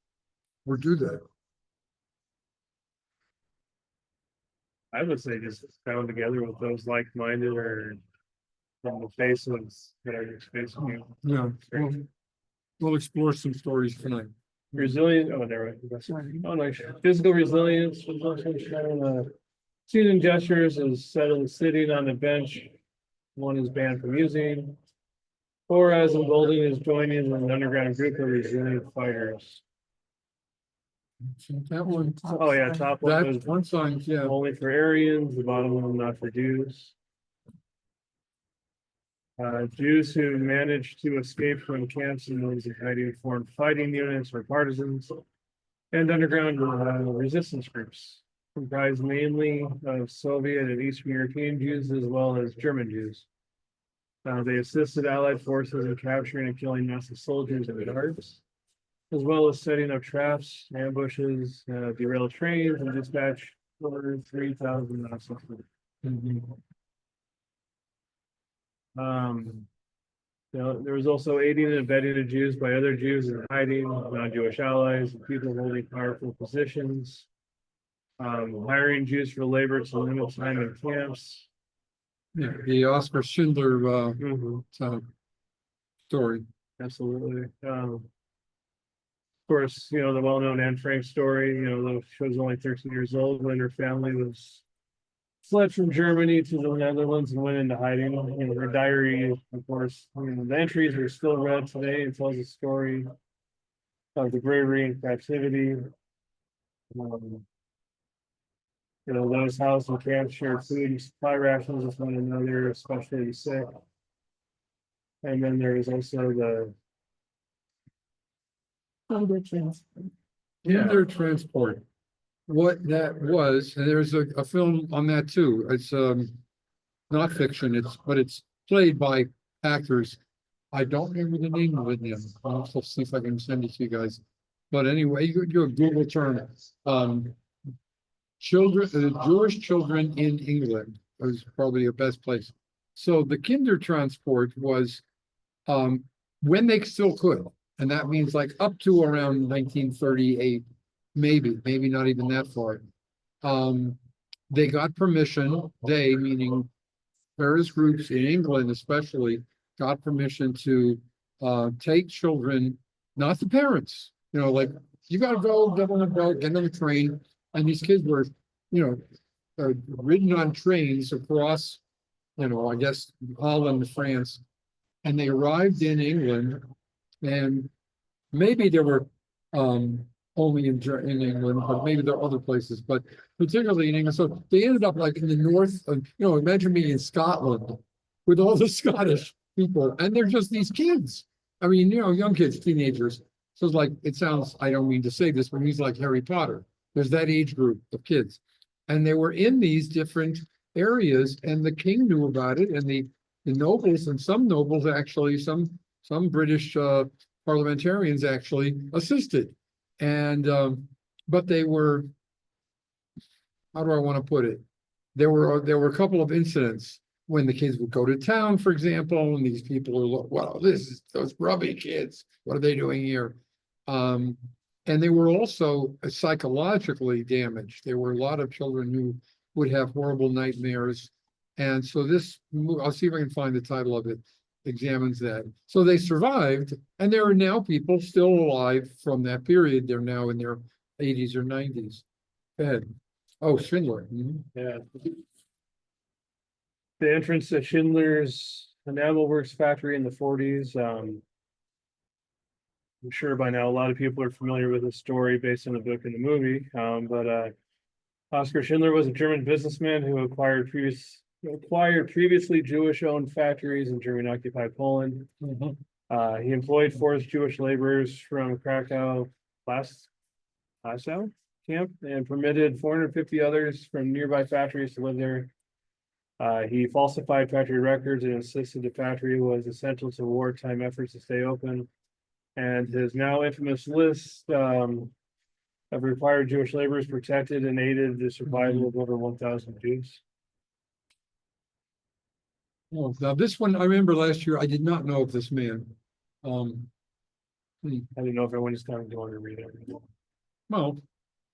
or do that? I would say just bound together with those like-minded or from the face of whatever's facing you. Yeah, we'll explore some stories tonight. Resilient, oh, there, oh, nice. Physical resilience was also shown, season gestures is sitting on the bench. One is banned from using. Or as emboldened is joining an underground group of resilient fighters. That one, Oh, yeah, top one that's was one sign, yeah. only for Aryans, the bottom one not for Jews. Jews who managed to escape from camps and those in hiding formed fighting units or partisans and underground resistance groups comprised mainly of Soviet and Eastern European Jews as well as German Jews. They assisted Allied forces in capturing and killing Nazi soldiers and guards, as well as setting up traps, ambushes, derailed trains, and dispatch over 3,000 Nazi soldiers. There was also aiding and abetting the Jews by other Jews in hiding, non-Jewish allies, and people holding powerful positions. Hiring Jews for labor to limit time in camps. Yeah, the Oscar Schindler story. Absolutely. Of course, the well-known Anne Frank story, she was only 13 years old when her family was fled from Germany to the Netherlands and went into hiding. Her diary, of course, the entries are still read today and tells a story of the bravery and captivity. Those housed in camps shared food and supply rations with one another, especially the sick. And then there is also the Kinder transport. What that was, and there's a film on that too. It's not fiction, but it's played by actors. I don't remember the name of it now. I'll have to see if I can send it to you guys. But anyway, you could do a Google term. Jewish children in England was probably the best place. So the Kinder transport was when they still could, and that means like up to around 1938, maybe not even that far. They got permission, they meaning various groups in England especially, got permission to take children, not the parents, like you gotta go, get on the boat, get on the train. And these kids were, ridden on trains across, I guess, Holland, France. and they arrived in England, and maybe there were only in England, but maybe there are other places, but particularly in England. So they ended up like in the north of, imagine me in Scotland with all the Scottish people, and they're just these kids. I mean, young kids, teenagers. So it's like, it sounds, I don't mean to say this, but he's like Harry Potter. There's that age group of kids. And they were in these different areas, and the king knew about it, and the nobles, and some nobles actually, some British parliamentarians actually assisted. And but they were, how do I want to put it? There were a couple of incidents when the kids would go to town, for example, and these people are, well, this is those grubby kids. What are they doing here? And they were also psychologically damaged. There were a lot of children who would have horrible nightmares. And so I'll see if I can find the title of it, examines that. So they survived, and there are now people still alive from that period. They're now in their 80s or 90s. Go ahead. Oh, Schindler. Mhm. Yeah. The entrance to Schindler's Enamel Works factory in the 40s. I'm sure by now a lot of people are familiar with the story based on the book and the movie. But Oskar Schindler was a German businessman who acquired previously Jewish-owned factories in German-occupied Poland. He employed forced Jewish laborers from Krakow Lasau camp and permitted 450 others from nearby factories to live there. He falsified factory records and insisted the factory was essential to wartime efforts to stay open. And his now infamous list of required Jewish laborers protected and aided the survival of over 1,000 Jews. Oh, now this one, I remember last year, I did not know of this man. I didn't know if everyone just kind of wanted to read it. Well,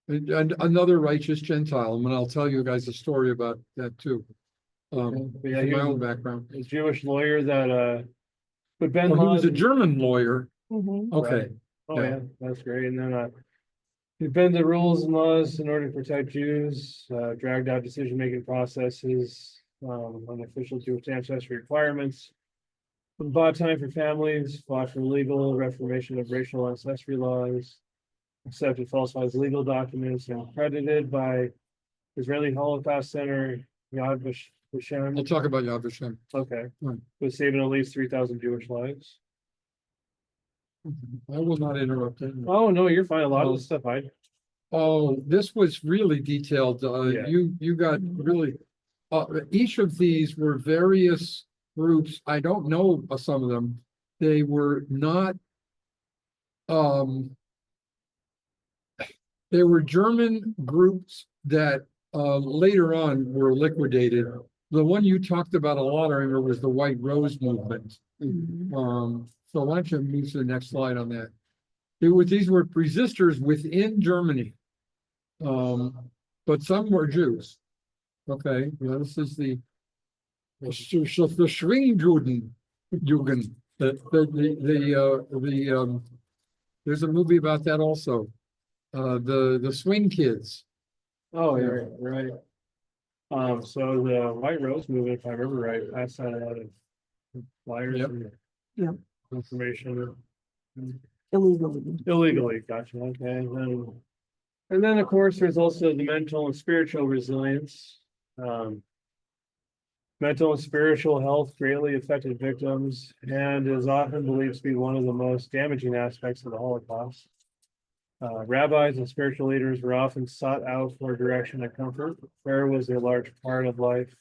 and another righteous Gentile, and I'll tell you guys a story about that too. But yeah, From he my was own background. a Jewish lawyer that but Ben Well, he was a Laden. German lawyer. Mhm. Okay. Oh, Yeah. yeah, that's great. And then he bent the rules and laws in order to protect Jews, dragged out decision-making processes on official Jewish ancestry requirements, bought time for families, fought for legal reformation of racial ancestry laws, accepted falsified legal documents, and credited by Israeli Holocaust Center, Yad I'll Vashem, talk about Yad Vashem. okay, Right. with saving at least 3,000 Jewish lives. I will not interrupt him. Oh, no, you're fine. A lot of Oh. the stuff Oh, this was really detailed. Yeah. You got really, each of these were various groups. I don't know some of them. They were not, they were German groups that later on were liquidated. The one you talked about a lot, I remember, was the White Rose movement. So why don't you move to the next slide on that? These were resistors within Germany. But some were Jews. Okay, well, this is the Schwingjuden. There's a movie about that also. The swing kids. Oh, yeah, right. So the White Rose movement, if I remember right, passed out a lot of flyers Yep. and Yep. information Illegally. illegally. Gotcha. Okay. And then, of course, there's also the mental and spiritual resilience. Mental and spiritual health greatly affected victims and is often believed to be one of the most damaging aspects of the Holocaust. Rabbis and spiritual leaders were often sought out for direction and comfort. Prayer was a large part of life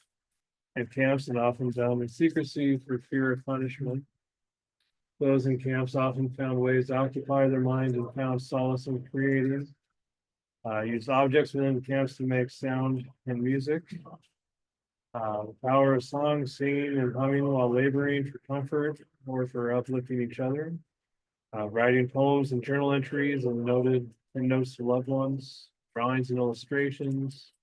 in camps and often done in secrecy for fear of punishment. Those in camps often found ways to occupy their mind and found solace in creating. Used objects within the camps to make sound and music. The power of song, singing, and humming while laboring for comfort or for uplifting each other. Writing poems and journal entries and notes to loved ones, drawings and illustrations.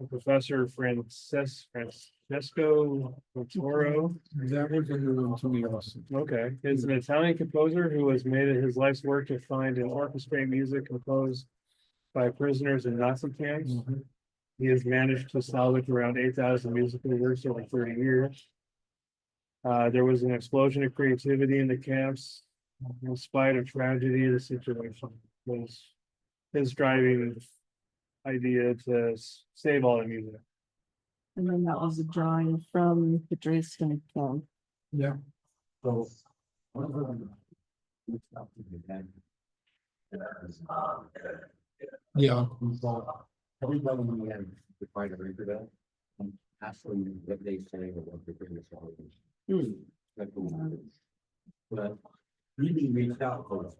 Professor Francesco Toro. That was a new one to me also. Okay, is an Italian composer who has made it his life's work to find and orchestrate music composed by prisoners in Nazi camps. He has managed to salvage around 8,000 musical works over 30 years. There was an explosion of creativity in the camps. In spite of tragedy, the situation was his driving idea to save all the music. And then that was a drawing from the Dresden camp. Yeah. So. Yeah. Everybody we have to try to read that. And ask them what they say or what their biggest song is. But really reached out for us.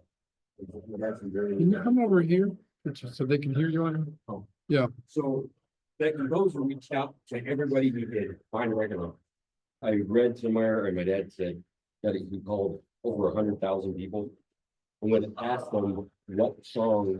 Can you come over here so they can hear you on? Oh. Yeah. So that composer reached out to everybody he did, find a record on. I read somewhere, and my dad said that he called over 100,000 people. And when asked them what song,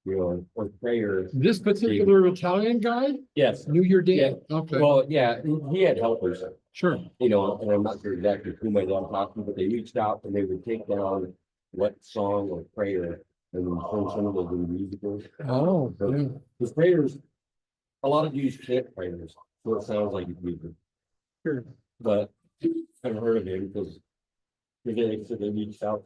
or prayer. This particular Italian guy Yes, knew your Yeah. dad? Okay, well, yeah, he had helpers, sure. and I'm not sure exactly who my dad talked to, but they reached out and they would take down what song or prayer and then turn some of those into musicals. Oh, yeah. Because prayers, a lot of Jews can't prayers, so it sounds like it's music. Sure. But I've heard of him because they reached out.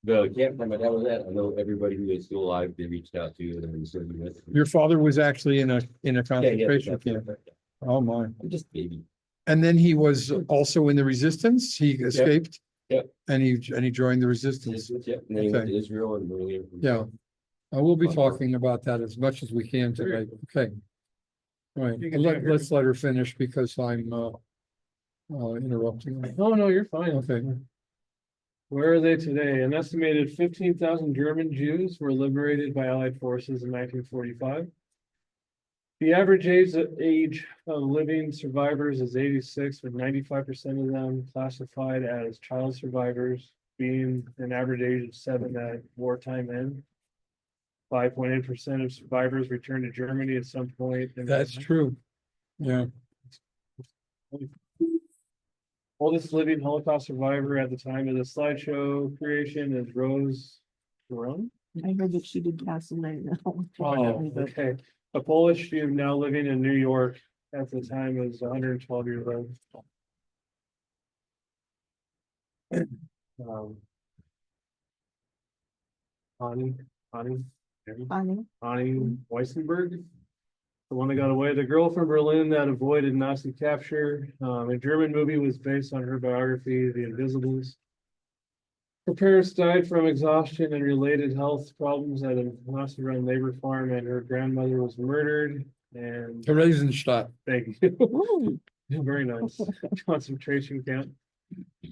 The camp that my dad was at, I know everybody who is still alive, they reached out to and then serving with. Your father was actually in a Yeah, concentration that's camp. right. Oh, my. I'm just baby. And then he was also in the resistance. He escaped. Yep. And he joined the resistance. Yeah, and then he went Okay. to Israel and earlier. Yeah. We'll be talking about that as much as we can today. Okay. All right, You can hear her. let's let her finish because I'm interrupting. Oh, no, you're fine. Okay. Where are they today? An estimated 15,000 German Jews were liberated by Allied forces in 1945. The average age of living survivors is 86, with 95% of them classified as child survivors, being an average age of 7 at wartime end. 5.8% of survivors returned to Germany at some point. That's true. Yeah. Oldest living Holocaust survivor at the time of the slideshow creation is Rose Jerome. I heard that she did pass away now. Oh, okay. A Polish Jew now living in New York at the time was 112 years old. Ani Weissenberg, the one that got away, the girl from Berlin that avoided Nazi capture. A German movie was based on her biography, The Invisibles. Her parents died from exhaustion and related health problems at a Nazi-run labor farm, and her grandmother was murdered. And Theresienstadt. thank you. Ooh, Very nice. Concentration camp.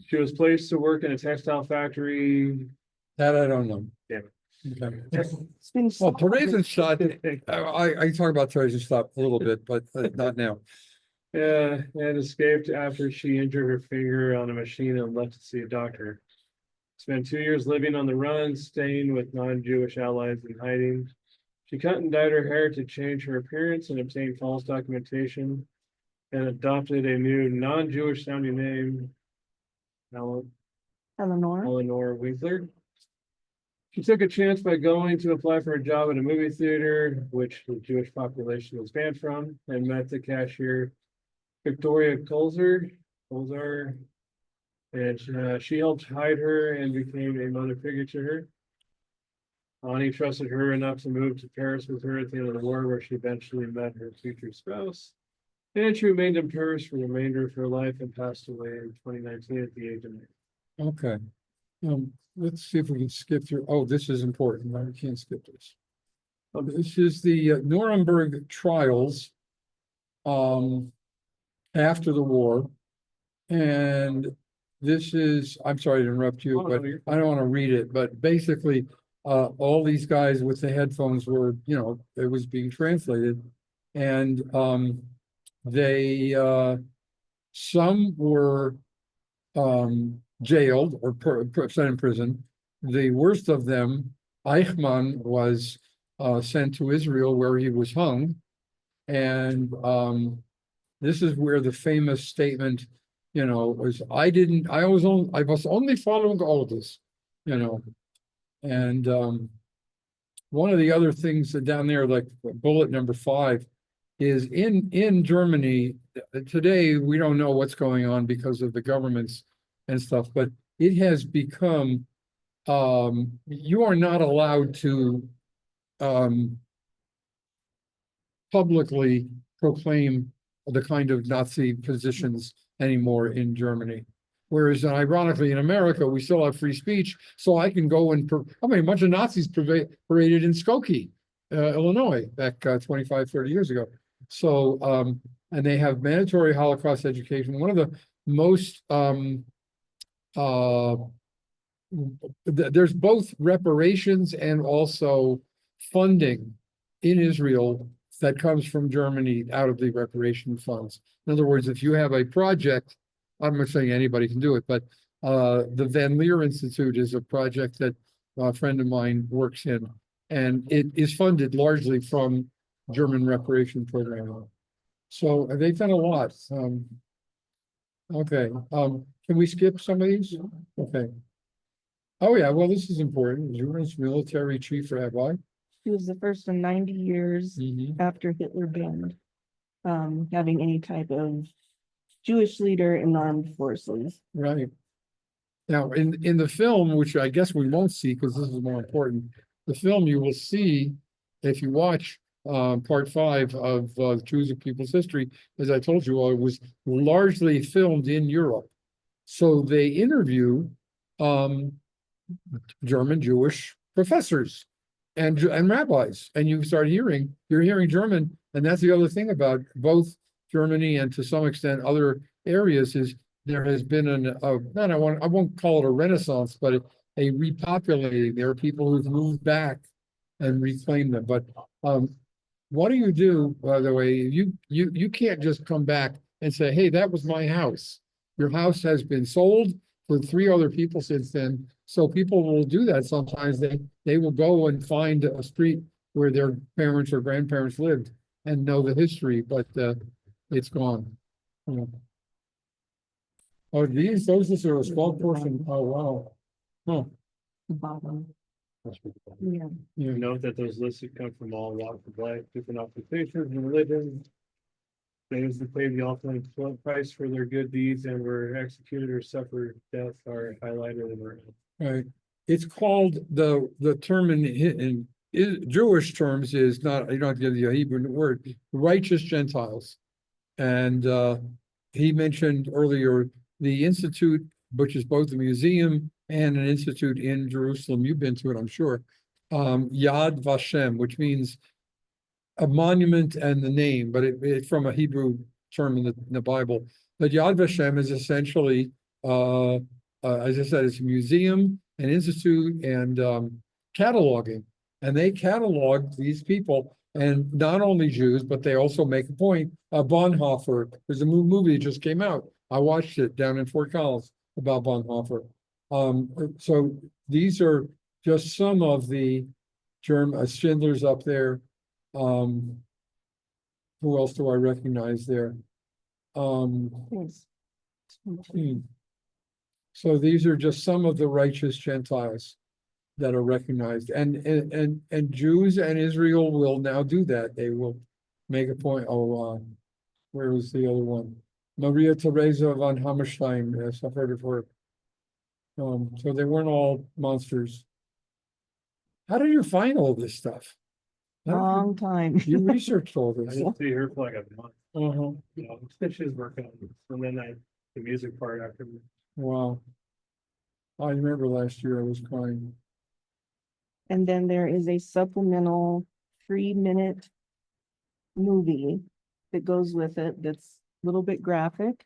She was placed to work in a textile factory. That I don't know. Yeah. Okay. it's been. Well, Theresienstadt, I talk about Theresienstadt a little bit, but not now. Yeah, and escaped after she injured her finger on a machine and left to see a doctor. Spent 2 years living on the run, staying with non-Jewish allies and hiding. She cut and dyed her hair to change her appearance and obtained false documentation, and adopted a new non-Jewish sounding name, Eleanor. Eleanor Winkler. She took a chance by going to apply for a job at a movie theater, which the Jewish population was banned from, and met the cashier, Victoria Kolzer, and she helped hide her and became a mother figure to her. Ani trusted her enough to move to Paris with her at the end of the war, where she eventually met her future spouse. And she remained in Paris for the remainder of her life and passed away in 2019 at the age of 9. Okay. Let's see if we can skip through. Oh, this is important. No, we can't skip this. This is the Nuremberg trials after the war. And this is, I'm sorry to interrupt you, Oh, no, but you're I don't want to read it, but basically all these guys with the headphones were, it was being translated. And they some were jailed or set in prison. The worst of them, Eichmann, was sent to Israel where he was hung. And this is where the famous statement, was I was only following orders, And one of the other things that down there, like bullet number 5, is in Germany, today, we don't know what's going on because of the governments and stuff, but it has become, you are not allowed to, publicly proclaim the kind of Nazi positions anymore in Germany. Whereas ironically, in America, we still have free speech, so I can go and, I mean, a bunch of Nazis paraded in Skokie, Illinois, back 25, 30 years ago. So, and they have mandatory Holocaust education. One of the most, there's both reparations and also funding in Israel that comes from Germany out of the reparation funds. In other words, if you have a project, I'm not saying anybody can do it, but the Van Leer Institute is a project that a friend of mine works in, and it is funded largely from German reparation program. So they've done a lot. Okay, can we skip some of these? Okay. Oh, yeah, well, this is important. Jewish military chief rabbi. He was the first in 90 years Mhm. after Hitler banned having any type of Jewish leader in armed forces. Right. Now, in the film, which I guess we won't see because this is more important, the film you will see, if you watch part 5 of Jews of People's History, as I told you, it was largely filmed in Europe. So they interview German Jewish professors and rabbis, and you're hearing German, and that's the other thing about both Germany and to some extent other areas is there has been I won't call it a renaissance, but a repopulating. There are people who've moved back and reclaimed them. But what do you do, by the way? You can't just come back and say, hey, that was my house. Your house has been sold for 3 other people since then. So people will do that sometimes. They will go and find a street where their parents or grandparents lived and know the history, but it's gone. Yeah. Oh, those are a small portion. Oh, wow. Huh. The bottom. Yeah. Yeah. Note that those lists come from all walks of life, different occupations and religions. Those that paid the ultimate price for their good deeds and were executed or suffered death are highlighted in red. Right. It's called the term in Jewish terms is not, you don't have to give the Hebrew word, righteous Gentiles. And he mentioned earlier the institute, which is both a museum and an institute in Jerusalem. You've been to it, I'm sure. Yad Vashem, which means a monument and the name, but it's from a Hebrew term in the Bible. But Yad Vashem is essentially, as I said, it's a museum, an institute, and cataloging. And they catalog these people, and not only Jews, but they also make a point. Bonhoeffer, there's a movie that just came out. I watched it down in Fort Collins about Bonhoeffer. So these are just some of the Schindler's up there. Who else do I recognize there? Yes. So these are just some of the righteous Gentiles that are recognized, and Jews and Israel will now do that. They will make a point. Oh, where was the other one? Maria Theresa von Hammerstein. Yes, I've heard of her. So they weren't all monsters. How did you find all this stuff? Long time. You researched all I this. didn't see her for like a month, Uh-huh. you know, she was working on it, and then the music part after. Wow. I remember last year I was crying. And then there is a supplemental 3-minute movie that goes with it that's a little bit graphic.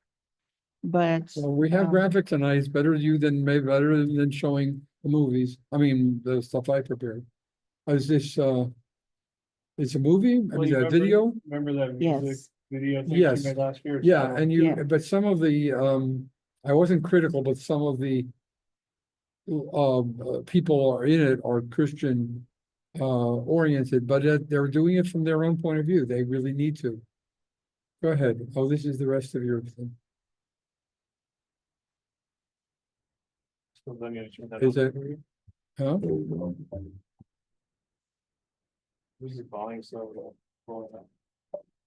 But So we have graphic tonight. It's better better than showing the movies. I mean, the stuff I prepared. Is this it's a movie? I Well, mean, you a remember- video? Remember that Yes. music video thing Yes. she made last year? Yeah, and Yeah. but some of the I wasn't critical, but some of the people are in it are Christian oriented, but they're doing it from their own point of view. They really need to. Go ahead. Oh, this is the rest of your thing. So I'm gonna turn that Is on it- for you. Huh? Music volume, so.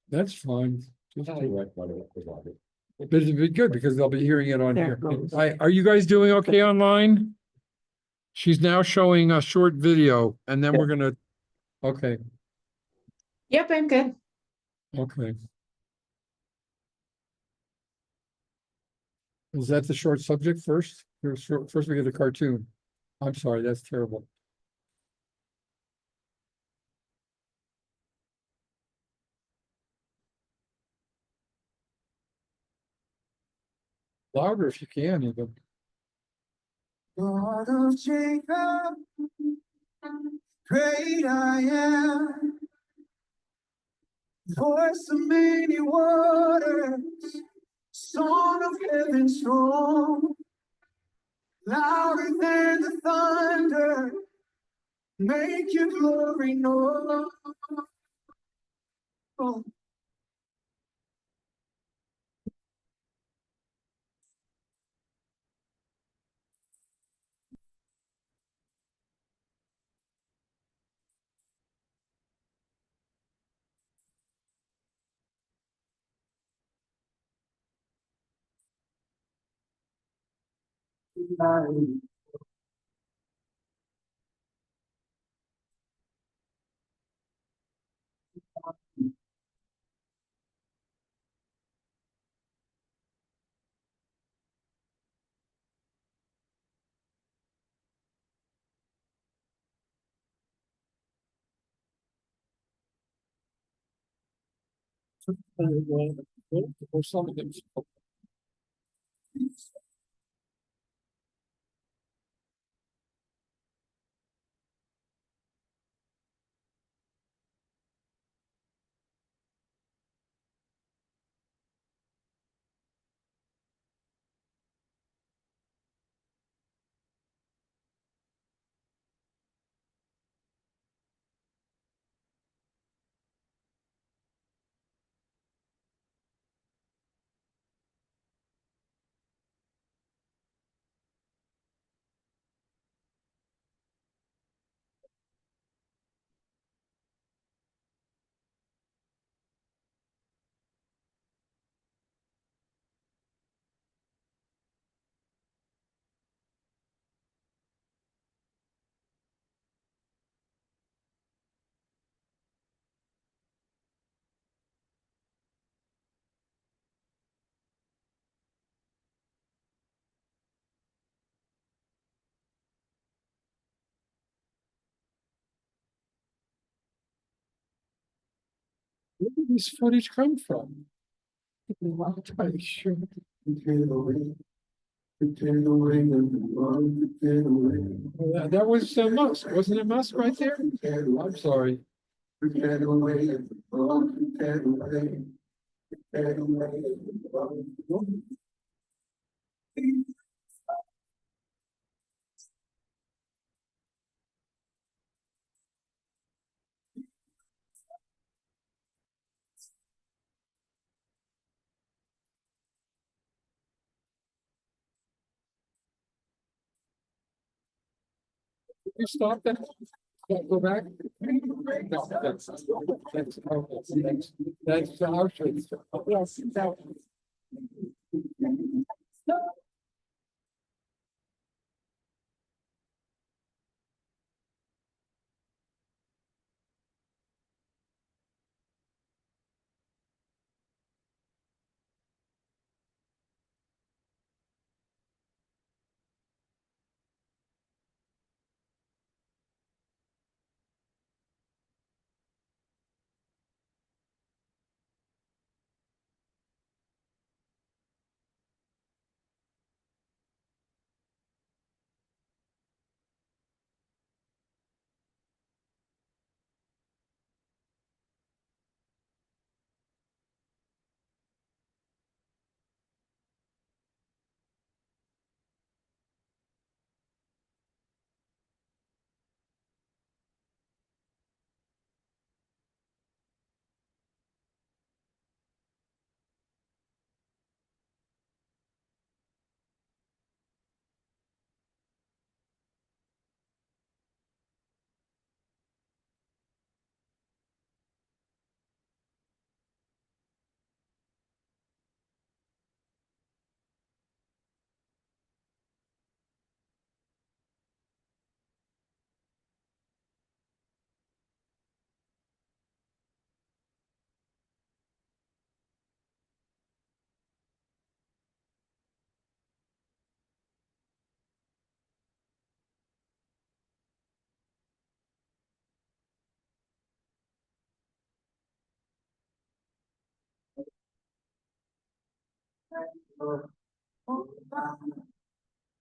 That's fine. Just Tell do you it. what it was. But it'd be good because they'll be hearing it on There here. it goes. Are you guys doing okay online? She's now showing a short video and then Yeah. we're gonna, okay, Yep, I'm good. okay. Is that the short subject first? First we get a cartoon. I'm sorry, that's terrible. Louder if you can even. God of Jacob, great I am, voice of many waters, song of heaven's throne, louder than the thunder, make your glory known. Or some of them. Where did this footage come from? I'm sure. That was Musk, wasn't it Musk right there? I'm sorry. Did you stop that? Go back? No, that's Auschwitz. Yes, that.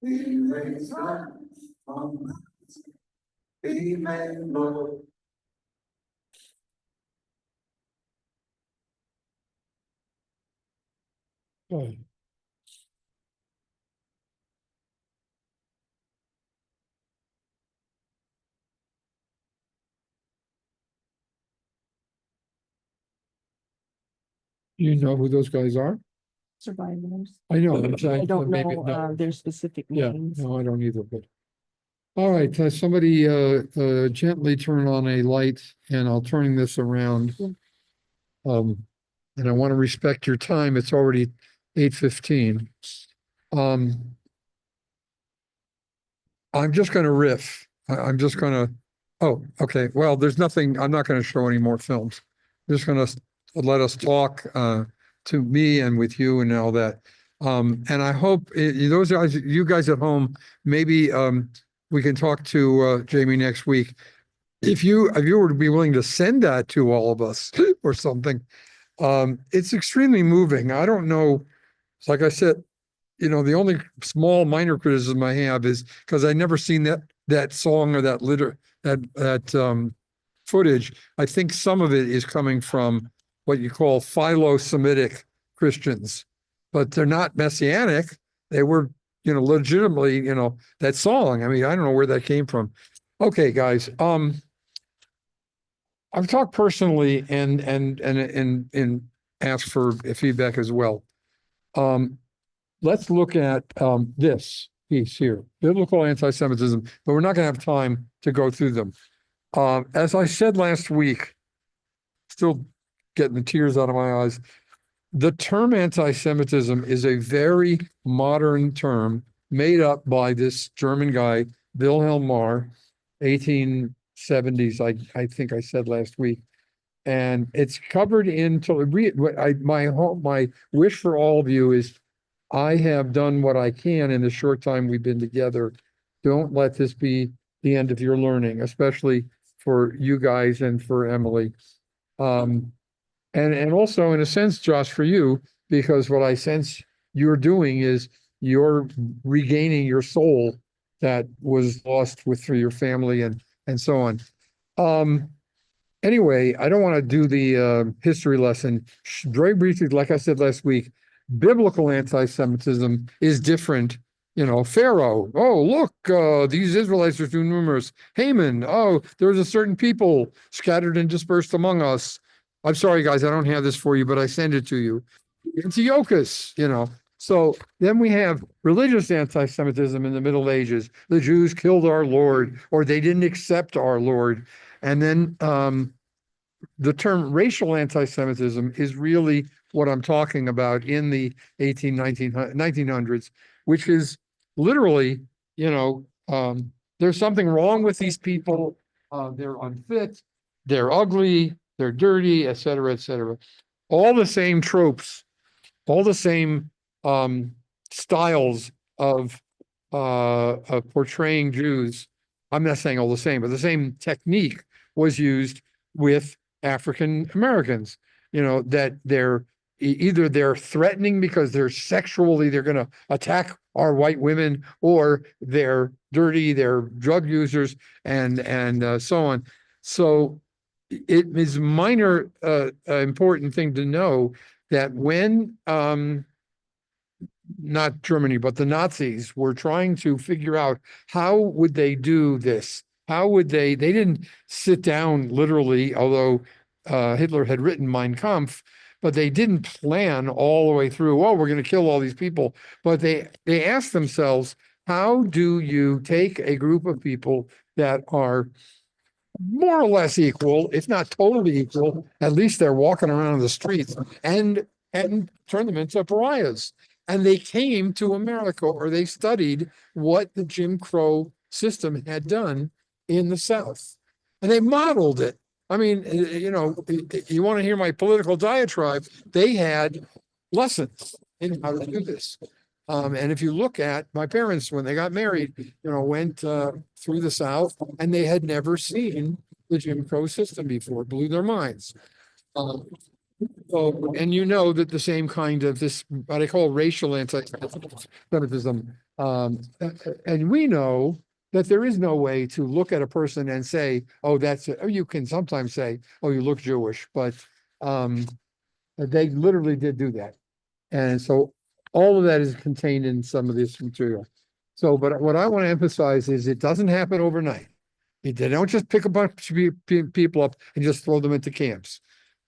Be raised up from Amen, Lord. Oh, you know who those guys are? Survivors. I know. I don't maybe know, no. their specific Yeah, names. no, I don't either, but. All right, somebody gently turn on a light and I'll turn this around. Yeah. And I want to respect your time. It's already 8:15. I'm just gonna riff. I'm just gonna, oh, okay, well, there's nothing, I'm not gonna show any more films. Just gonna let us talk to me and with you and all that. And I hope those guys, you guys at home, maybe we can talk to Jamie next week. If you were to be willing to send that to all of us or something, it's extremely moving. I don't know, like I said, the only small minor criticism I have is because I never seen that song or that footage. I think some of it is coming from what you call philo-Semitic Christians, but they're not messianic. They were, legitimately, that song. I mean, I don't know where that came from. Okay, guys. I've talked personally and asked for feedback as well. Let's look at this piece here, biblical anti-Semitism, but we're not going to have time to go through them. As I said last week, still getting the tears out of my eyes, the term anti-Semitism is a very modern term made up by this German guy, Wilhelm Marr, 1870s, I think I said last week. And it's covered into my wish for all of you is I have done what I can in the short time we've been together. Don't let this be the end of your learning, especially for you guys and for Emily. And also in a sense, Josh, for you, because what I sense you're doing is you're regaining your soul that was lost through your family and so on. Anyway, I don't want to do the history lesson. Very briefly, like I said last week, biblical anti-Semitism is different. Pharaoh, oh, look, these Israelites are too numerous. Haman, oh, there's a certain people scattered and dispersed among us. I'm sorry, guys, I don't have this for you, but I send it to you. Antiochus, So then we have religious anti-Semitism in the Middle Ages. The Jews killed our Lord, or they didn't accept our Lord. And then the term racial anti-Semitism is really what I'm talking about in the 1900s, which is literally, there's something wrong with these people. They're unfit, they're ugly, they're dirty, et cetera, et cetera. All the same tropes, all the same styles of portraying Jews. I'm not saying all the same, but the same technique was used with African Americans, that either they're threatening because they're going to attack our white women, or they're dirty, they're drug users, and so on. So it is minor important thing to know that when not Germany, but the Nazis were trying to figure out how would they do this? How would they didn't sit down literally, although Hitler had written Mein Kampf, but they didn't plan all the way through, oh, we're going to kill all these people. But they asked themselves, how do you take a group of people that are more or less equal, if not totally equal, at least they're walking around the streets, and turn them into pariahs? And they came to America, or they studied what the Jim Crow system had done in the South. And they modeled it. I mean, you want to hear my political diatribe? They had lessons in how to do this. And if you look at my parents, when they got married, went through the South, and they had never seen the Jim Crow system before. It blew their minds. Oh, and you know that the same kind of this, what I call racial anti-Semitism, and we know that there is no way to look at a person and say, oh, or you can sometimes say, oh, you look Jewish, but they literally did do that. And so all of that is contained in some of this material. So, but what I want to emphasize is it doesn't happen overnight. They don't just pick a bunch of people up and just throw them into camps.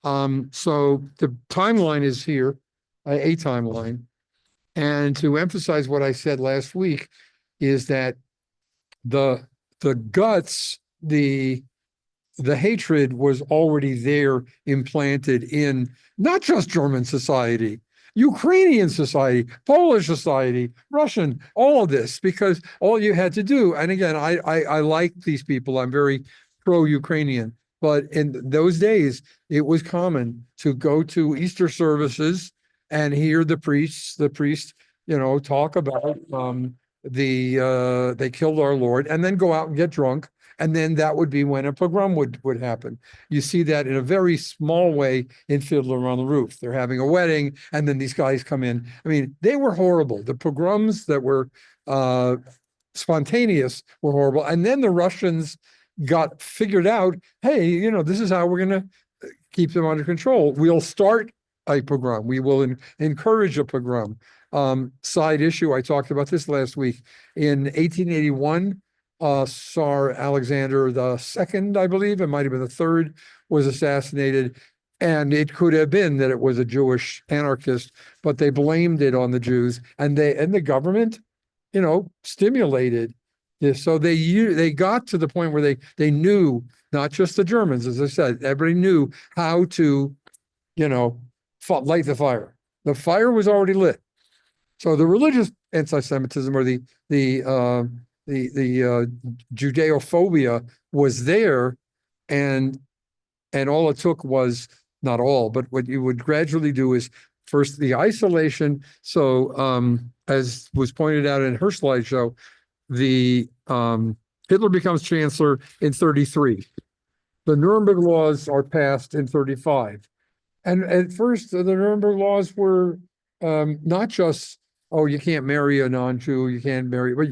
So the timeline is here, a timeline. And to emphasize what I said last week is that the guts, the hatred was already there, implanted in not just German society, Ukrainian society, Polish society, Russian, all of this, because all you had to do, and again, I like these people, I'm very pro-Ukrainian, but in those days, it was common to go to Easter services and hear the priest, talk about they killed our Lord, and then go out and get drunk. And then that would be when a pogrom would happen. You see that in a very small way in Fiddler on the Roof. They're having a wedding, and then these guys come in. I mean, they were horrible. The pogroms that were spontaneous were horrible. And then the Russians got figured out, hey, this is how we're going to keep them under control. We'll start a pogrom. We will encourage a pogrom. Side issue, I talked about this last week. In 1881, Tsar Alexander II, I believe, it might have been the third, was assassinated. And it could have been that it was a Jewish anarchist, but they blamed it on the Jews, and the government, stimulated this. So they got to the point where they knew, not just the Germans, as I said, everybody knew how to, light the fire. The fire was already lit. So the religious anti-Semitism, or the Judeophobia was there, and all it took was, not all, but what you would gradually do is first the isolation. So as was pointed out in her slideshow, the Hitler becomes chancellor in 33. The Nuremberg laws are passed in 35. And at first, the Nuremberg laws were not just, oh, you can't marry a non-Jew, you can't marry, but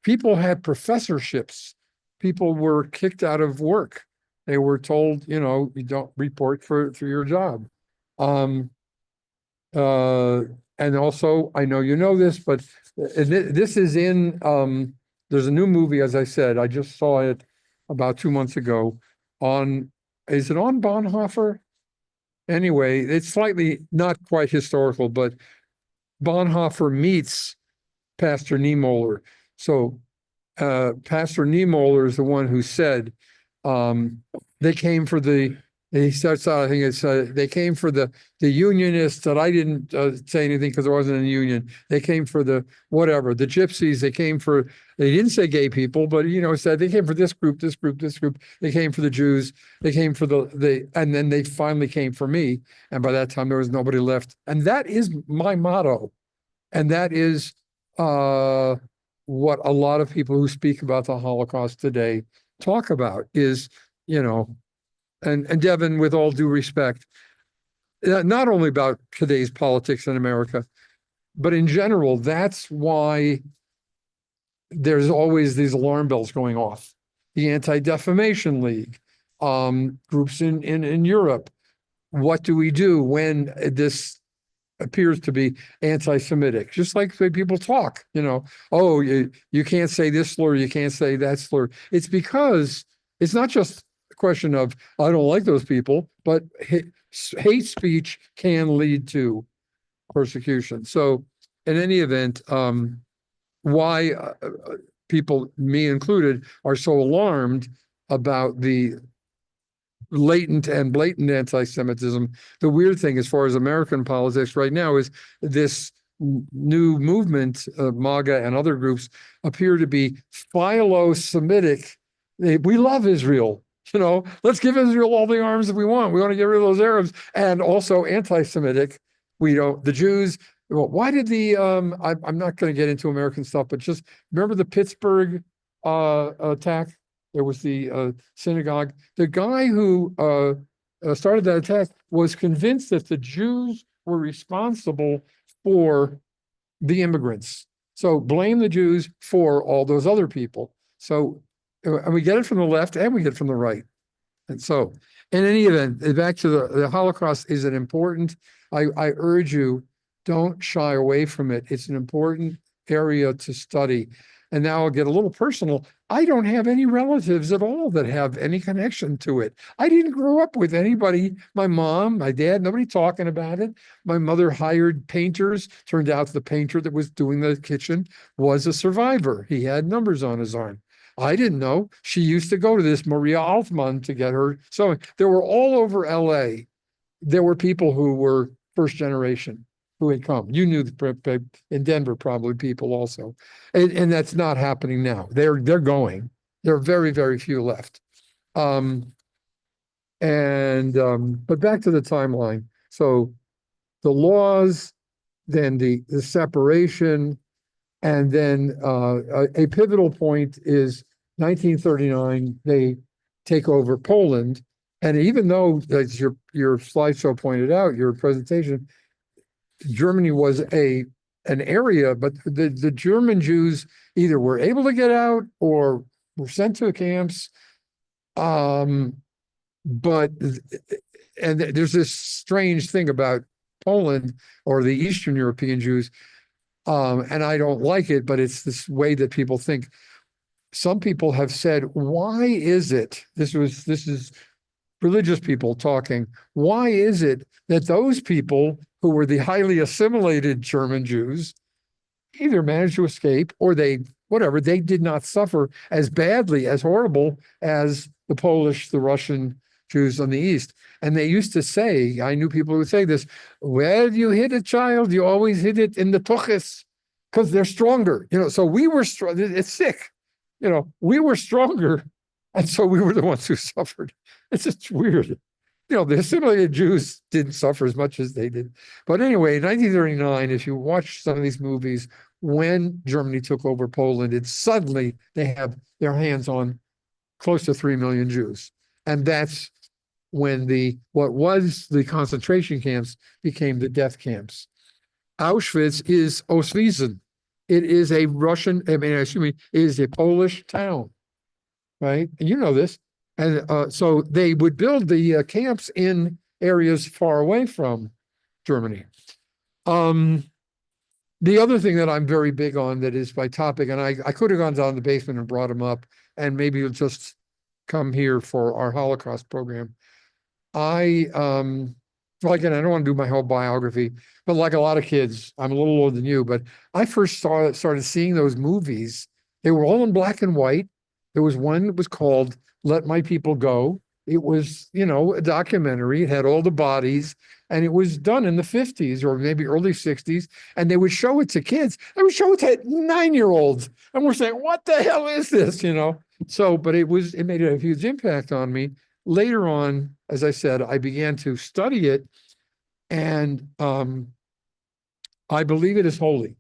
people had professorships. People were kicked out of work. They were told, you don't report for your job. And also, I know you know this, but this is in, there's a new movie, as I said, I just saw it about 2 months ago is it on Bonhoeffer? Anyway, it's slightly not quite historical, but Bonhoeffer meets Pastor Niemöller. So Pastor Niemöller is the one who said they came for he starts out, I think it's they came for the unionists that I didn't say anything because there wasn't a union. They came for the whatever, the gypsies, they didn't say gay people, but said they came for this group, this group, this group. They came for the Jews, they came for and then they finally came for me. And by that time there was nobody left. And that is my motto. And that is what a lot of people who speak about the Holocaust today talk about is, and Devin, with all due respect, not only about today's politics in America, but in general, that's why there's always these alarm bells going off. The Anti-Defamation League, groups in Europe. What do we do when this appears to be anti-Semitic? Just like the way people talk, oh, you can't say this slur, you can't say that slur. It's because it's not just a question of, I don't like those people, but hate speech can lead to persecution. So in any event, why people, me included, are so alarmed about the latent and blatant anti-Semitism. The weird thing, as far as American politics right now, is this new movement, MAGA and other groups, appear to be philo-Semitic. We love Israel. Let's give Israel all the arms that we want. We want to get rid of those Arabs, and also anti-Semitic. The Jews. Well, why did I'm not going to get into American stuff, but just remember the Pittsburgh attack. There was the synagogue. The guy who started that attack was convinced that the Jews were responsible for the immigrants. So blame the Jews for all those other people. So and we get it from the left and we get it from the right. And so in any event, back to the Holocaust is an important, I urge you, don't shy away from it. It's an important area to study. And now I'll get a little personal. I don't have any relatives at all that have any connection to it. I didn't grow up with anybody, my mom, my dad, nobody talking about it. My mother hired painters. Turned out the painter that was doing the kitchen was a survivor. He had numbers on his arm. I didn't know. She used to go to this Maria Altman to get her sewing. There were all over LA. There were people who were first generation who had come. You knew in Denver, probably people also. And that's not happening now. They're going. There are very, very few left. But back to the timeline. So the laws, then the separation, and then a pivotal point is 1939, they take over Poland. And even though, as your slideshow pointed out, your presentation, Germany was an area, but the German Jews either were able to get out or were sent to camps. But there's this strange thing about Poland or the Eastern European Jews, and I don't like it, but it's this way that people think. Some people have said, why is it, this is religious people talking, why is it that those people who were the highly assimilated German Jews either managed to escape or they did not suffer as badly, as horrible as the Polish, the Russian Jews on the East. And they used to say, I knew people who would say this, well, you hit a child, you always hit it in the tuchus because they're stronger. So we were strong. It's sick. We were stronger. And so we were the ones who suffered. It's just weird. The assimilated Jews didn't suffer as much as they did. But anyway, in 1939, if you watch some of these movies, when Germany took over Poland, it's suddenly they have their hands on close to 3 million Jews. And that's when what was the concentration camps became the death camps. Auschwitz is Ostwiesen. It is a it is a Polish town, right? And you know this. And so they would build the camps in areas far away from Germany. The other thing that I'm very big on that is my topic, and I could have gone down in the basement and brought them up, and maybe you'll just come here for our Holocaust program. I don't want to do my whole biography, but like a lot of kids, I'm a little older than you, but I first started seeing those movies. They were all in black and white. There was one that was called Let My People Go. It was, a documentary. It had all the bodies, and it was done in the 50s or maybe early 60s. And they would show it to kids. They would show it to 9-year-olds. And we're saying, what the hell is this? So, but it made a huge impact on me. Later on, as I said, I began to study it, and I believe it is holy.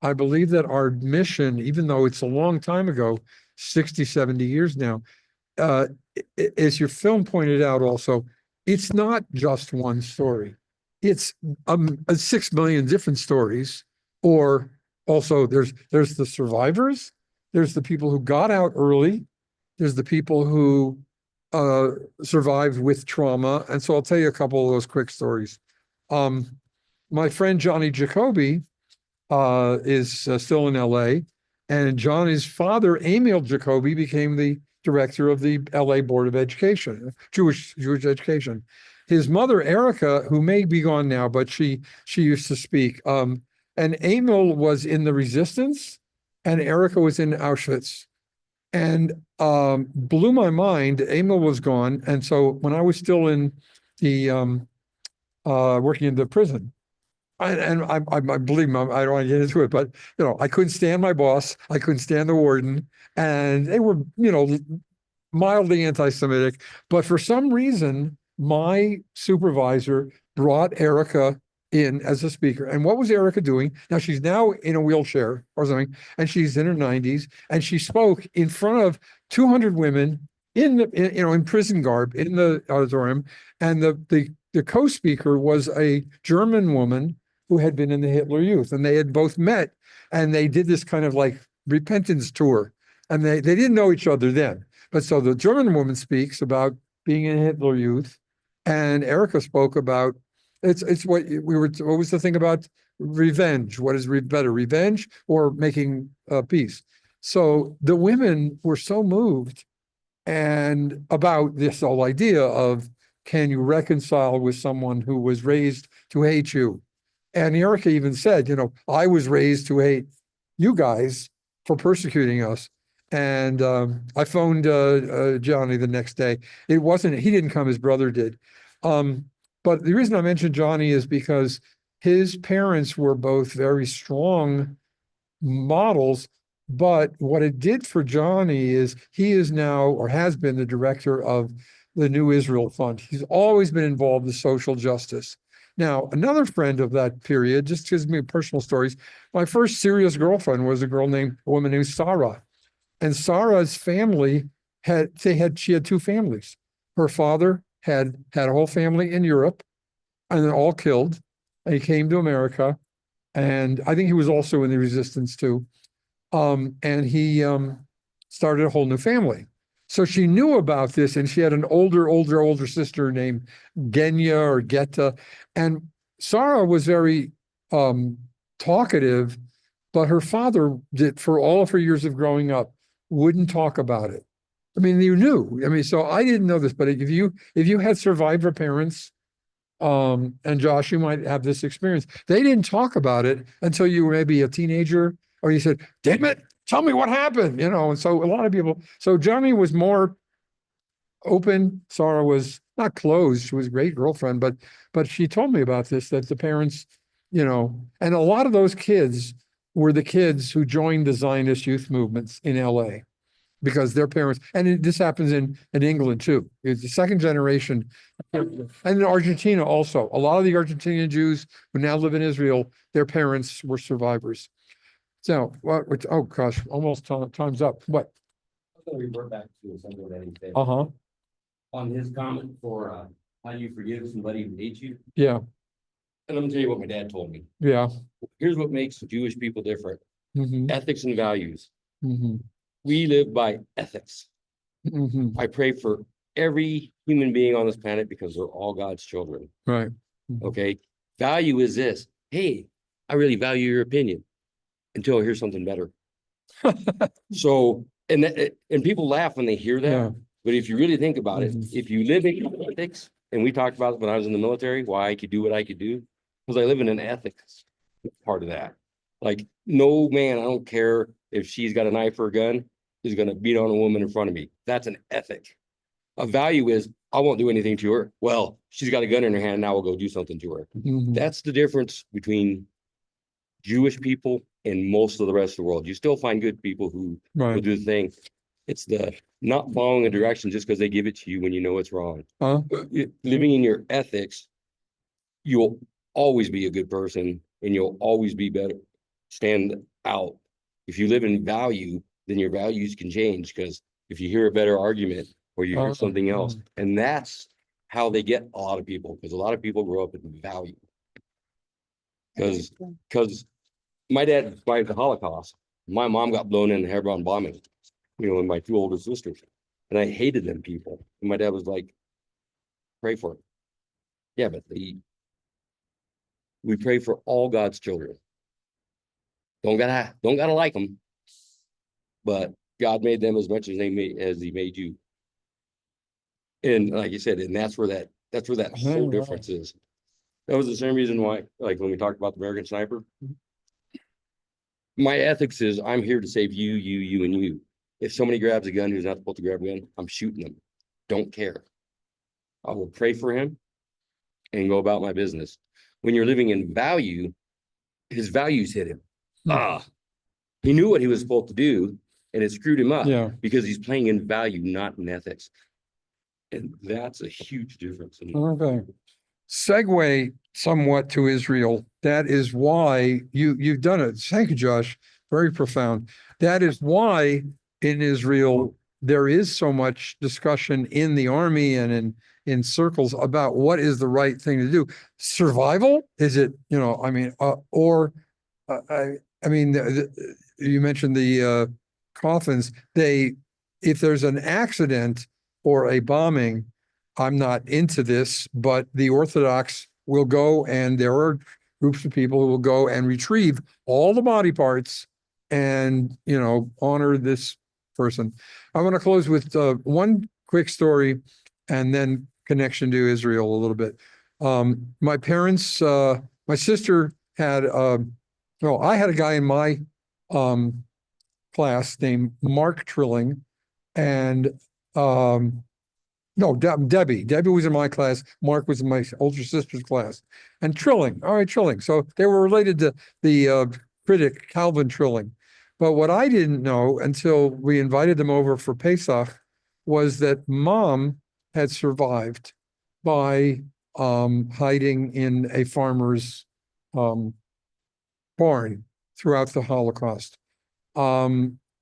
I believe that our mission, even though it's a long time ago, 60, 70 years now, as your film pointed out also, it's not just one story. It's 6 million different stories. Or also there's the survivors, there's the people who got out early, there's the people who survived with trauma. And so I'll tell you a couple of those quick stories. My friend Johnny Jacoby is still in LA, and Johnny's father, Emil Jacoby, became the director of the LA Board of Education, Jewish education. His mother, Erica, who may be gone now, but she used to speak. And Emil was in the resistance, and Erica was in Auschwitz. And blew my mind. Emil was gone. And so when I was still in the working in the prison, I believe me, I don't want to get into it, but I couldn't stand my boss, I couldn't stand the warden, and they were mildly anti-Semitic. But for some reason, my supervisor brought Erica in as a speaker. And what was Erica doing? Now she's now in a wheelchair or something, and she's in her 90s, and she spoke in front of 200 women in prison garb in the auditorium. And the co-speaker was a German woman who had been in the Hitler Youth, and they had both met, and they did this kind of like repentance tour, and they didn't know each other then. But so the German woman speaks about being in Hitler Youth, and Erica spoke about it's what was the thing about revenge? What is better, revenge or making peace? So the women were so moved and about this whole idea of, can you reconcile with someone who was raised to hate you? And Erica even said, I was raised to hate you guys for persecuting us. And I phoned Johnny the next day. He didn't come, his brother did. But the reason I mentioned Johnny is because his parents were both very strong models. But what it did for Johnny is he is now, or has been, the director of the New Israel Fund. He's always been involved in social justice. Now, another friend of that period, just gives me personal stories. My first serious girlfriend was a woman named Sarah. And Sarah's family she had two families. Her father had a whole family in Europe, and they're all killed. And he came to America, and I think he was also in the resistance too. And he started a whole new family. So she knew about this, and she had an older sister named Genya or Geta. And Sarah was very talkative, but her father did, for all of her years of growing up, wouldn't talk about it. I mean, you knew. I mean, so I didn't know this, but if you had survivor parents, and Josh, you might have this experience. They didn't talk about it until you were maybe a teenager, or you said, damn it, tell me what happened, and so a lot of people, so Johnny was more open. Sarah was not closed. She was a great girlfriend, but she told me about this, that the parents, and a lot of those kids were the kids who joined the Zionist youth movements in LA because their parents, and this happens in England too. It's the second generation, and in Argentina also. A lot of the Argentinian Jews who now live in Israel, their parents were survivors. So, oh gosh, almost time's up. What? I'm gonna revert back to something that he said. Uh-huh. On his comment for how you forgive somebody who hates you. Yeah. And I'm gonna tell you what my dad told me. Yeah. Here's what makes Jewish people different. Mm-hmm. Ethics and values. Mm-hmm. We live by ethics. Mm-hmm. I pray for every human being on this planet because they're all God's children. Right. Okay. Value is this. Hey, I really value your opinion until I hear something better. So, and people laugh when they hear that. Yeah. But if you really think about it, Mhm. if you live in ethics, and we talked about it when I was in the military, why I could do what I could do, because I live in an ethics part of that. Like, no man, I don't care if she's got a knife or a gun, is going to beat on a woman in front of me. That's an ethic. A value is, I won't do anything to her. Well, she's got a gun in her hand, now we'll go do something to her. Mhm. That's the difference between Jewish people and most of the rest of the world. You still find good people who will Right. do the thing. It's the not following a direction just because they give it to you when you know it's wrong. Living in your ethics, you'll always be a good person and you'll always be better, stand out. If you live in value, then your values can change, because if you hear a better argument or you hear something else, and that's how they get a lot of people, because a lot of people grow up in value. Because my dad survived the Holocaust. My mom got blown in the Hebron bombing, and my two older sisters. And I hated them people. And my dad was like, pray for it. Yeah, but we pray for all God's children. Don't gotta like them. But God made them as much as he made you. And like you said, and that's where that whole difference is. That was the same reason why, like when we talked about the American Sniper, my ethics is I'm here to save you, and you. If somebody grabs a gun who's not supposed to grab a gun, I'm shooting them. Don't care. I will pray for him and go about my business. When you're living in value, his values hit him. He knew what he was supposed to do, and it screwed him up. Yeah. Because he's playing in value, not in ethics. And that's a huge difference. Okay. Segue somewhat to Israel. That is why you've done it. Thank you, Josh. Very profound. That is why in Israel there is so much discussion in the army and in circles about what is the right thing to do. Survival? Is it, I mean, I mean, you mentioned the coffins. If there's an accident or a bombing, I'm not into this, but the Orthodox will go, and there are groups of people who will go and retrieve all the body parts and, honor this person. I want to close with one quick story and then connection to Israel a little bit. My parents, my sister had, I had a guy in my class named Mark Trilling, and no, Debbie. Debbie was in my class. Mark was in my older sister's class. And Trilling, all right, Trilling. So they were related to the critic Calvin Trilling. But what I didn't know until we invited them over for Pesach was that Mom had survived by hiding in a farmer's barn throughout the Holocaust.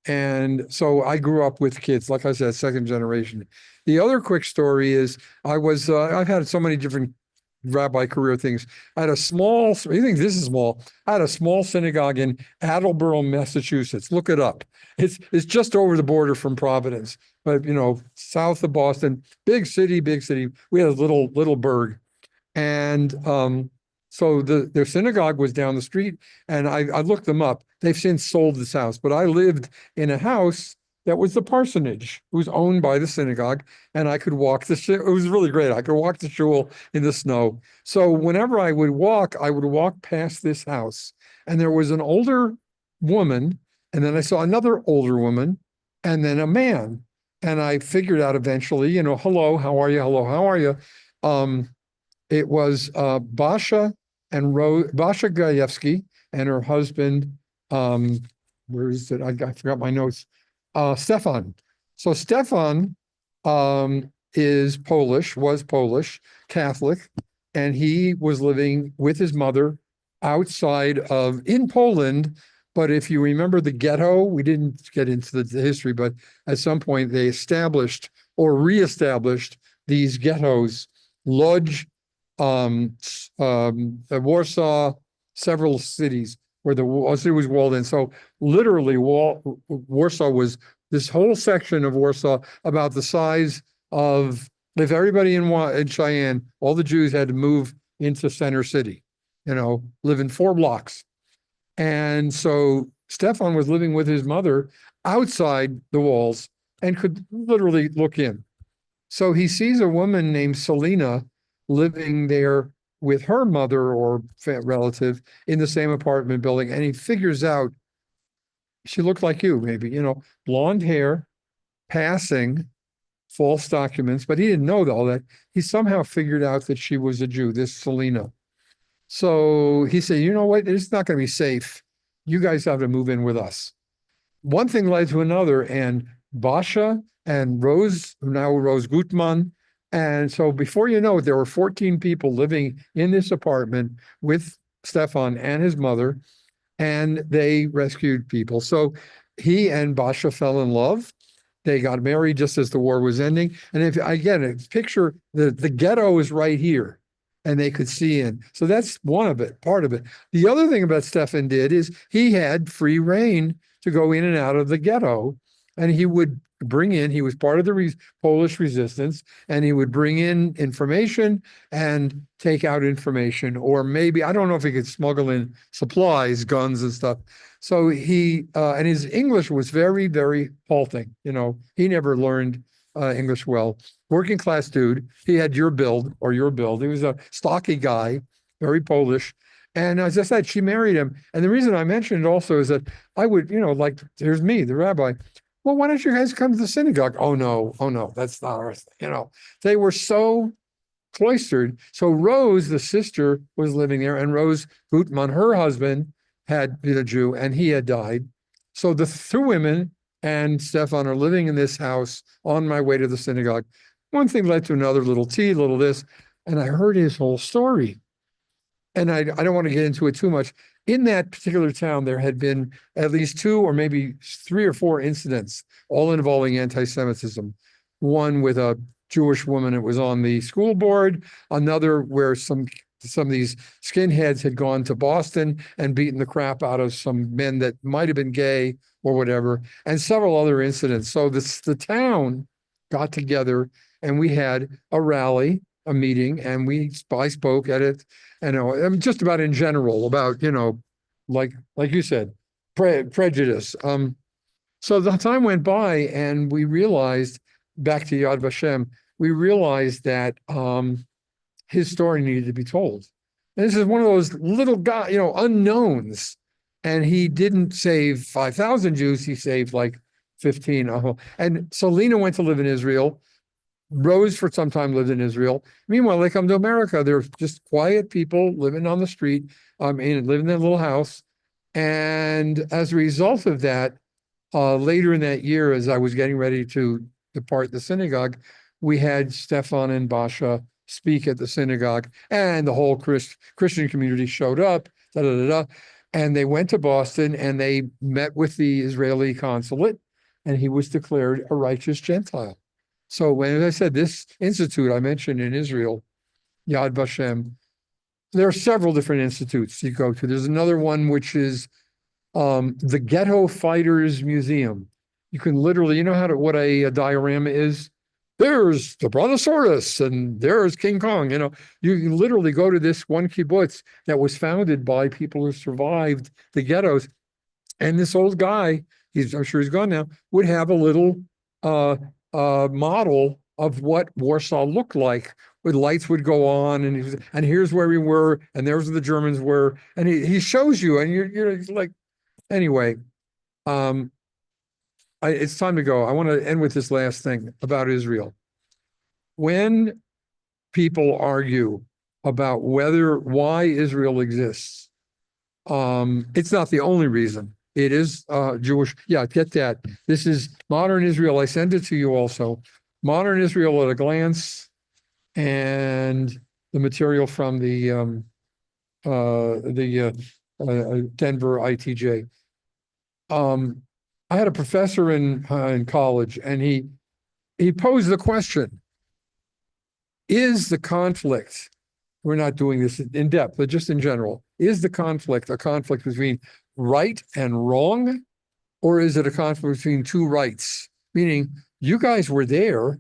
And so I grew up with kids, like I said, second generation. The other quick story is I've had so many different rabbi career things. I had a small, you think this is small? I had a small synagogue in Attleboro, Massachusetts. Look it up. It's just over the border from Providence, but south of Boston, big city. We had a little burg. And so their synagogue was down the street, and I looked them up. They've since sold this house, but I lived in a house that was the parsonage. It was owned by the synagogue, and I could walk it was really great. I could walk the shul in the snow. So whenever I would walk past this house, and there was an older woman, and then I saw another older woman, and then a man. And I figured out eventually, hello, how are you? Hello, how are you? It was Basha Gajewski and her husband, where is it? I forgot my notes. Stefan. So Stefan was Polish, Catholic, and he was living with his mother in Poland. But if you remember the ghetto, we didn't get into the history, but at some point they established or reestablished these ghettos, Lodz, Warsaw, several cities where the city was walled in. So literally Warsaw was this whole section of Warsaw about the size of, if everybody in Cheyenne, all the Jews had to move into Center City, live in 4 blocks. And so Stefan was living with his mother outside the walls and could literally look in. So he sees a woman named Selena living there with her mother or relative in the same apartment building. And he figures out she looked like you, maybe, blonde hair, passing, false documents, but he didn't know all that. He somehow figured out that she was a Jew, this Selena. So he said, you know what, it's not going to be safe. You guys have to move in with us. One thing led to another, and Basha and Rose Gutman. And so before you know it, there were 14 people living in this apartment with Stefan and his mother, and they rescued people. So he and Basha fell in love. They got married just as the war was ending. And picture the ghetto is right here, and they could see in. So that's part of it. The other thing about Stefan is he had free reign to go in and out of the ghetto, and he would he was part of the Polish resistance, and he would bring in information and take out information, or maybe, I don't know if he could smuggle in supplies, guns and stuff. So and his English was very, very halting. He never learned English well. Working class dude. He had your build. He was a stocky guy, very Polish. And as I said, she married him. And the reason I mentioned it also is that I would, here's me, the rabbi. Well, why don't you guys come to the synagogue? Oh no, that's not our thing. They were so cloistered. So Rose, the sister, was living there, and Rose Gutman, her husband, had been a Jew, and he had died. So the 2 women and Stefan are living in this house on my way to the synagogue. One thing led to another, little tea, little this, and I heard his whole story. and I don't want to get into it too much. In that particular town, there had been at least 2 or maybe 3 or 4 incidents, all involving anti-Semitism. One with a Jewish woman that was on the school board, another where some of these skinheads had gone to Boston and beaten the crap out of some men that might have been gay or whatever, and several other incidents. So the town got together and we had a rally, a meeting, and I spoke at it, and just about in general about, like you said, prejudice. So the time went by and we realized, back to Yad Vashem, we realized that his story needed to be told. And this is one of those little guy, unknowns. And he didn't save 5,000 Jews, he saved like 15. And so Lena went to live in Israel. Rose for some time lived in Israel. Meanwhile, they come to America. They're just quiet people living on the street, living in their little house. And as a result of that, later in that year, as I was getting ready to depart the synagogue, we had Stefan and Basha speak at the synagogue, and the whole Christian community showed up, and they went to Boston and they met with the Israeli consulate, and he was declared a righteous Gentile. So when, as I said, this institute I mentioned in Israel, Yad Vashem, there are several different institutes you go to. There's another one which is the Ghetto Fighters Museum. You can literally, what a diorama is? There's the Brontosaurus and there's King Kong. You can literally go to this one kibbutz that was founded by people who survived the ghettos. And this old guy, I'm sure he's gone now, would have a little model of what Warsaw looked like, where lights would go on, and here's where we were, and there's where the Germans were, and he shows you, and you're like, anyway, it's time to go. I want to end with this last thing about Israel. When people argue about why Israel exists, it's not the only reason. It is Jewish. Yeah, get that. This is Modern Israel. I send it to you also. Modern Israel at a glance, and the material from the Denver ITJ. I had a professor in college, and he posed the question: is the conflict, we're not doing this in depth, but just in general, is the conflict a conflict between right and wrong, or is it a conflict between 2 rights? Meaning, you guys were there,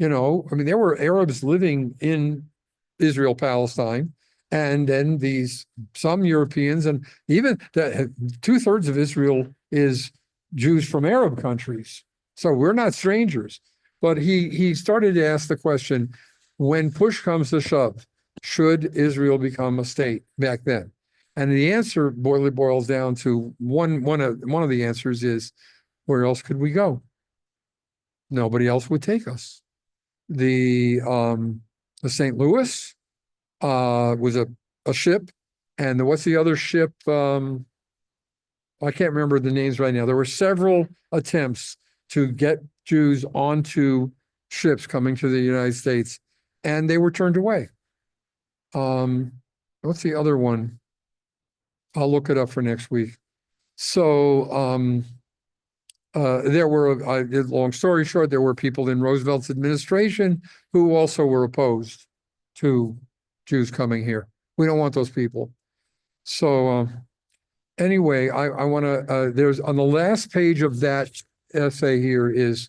there were Arabs living in Israel, Palestine, and then some Europeans, and even 2/3 of Israel is Jews from Arab countries. So we're not strangers. But he started to ask the question, when push comes to shove, should Israel become a state back then? And the answer boils down to one of the answers is, where else could we go? Nobody else would take us. The St. Louis was a ship, and what's the other ship? I can't remember the names right now. There were several attempts to get Jews onto ships coming to the United States, and they were turned away. What's the other one? I'll look it up for next week. So there were, long story short, there were people in Roosevelt's administration who also were opposed to Jews coming here. We don't want those people. So anyway, I want to, there's on the last page of that essay here is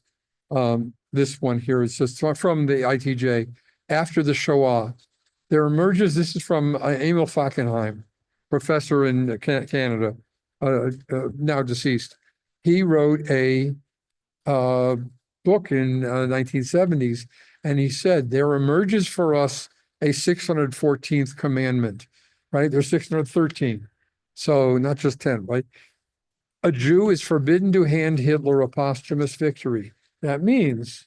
this one here. It's just from the ITJ. After the Shoah, there emerges, this is from Emil Fackenheim, professor in Canada, now deceased. He wrote a book in 1970s, and he said, there emerges for us a 614th commandment, right? There's 613. So not just 10, right? A Jew is forbidden to hand Hitler a posthumous victory. That means,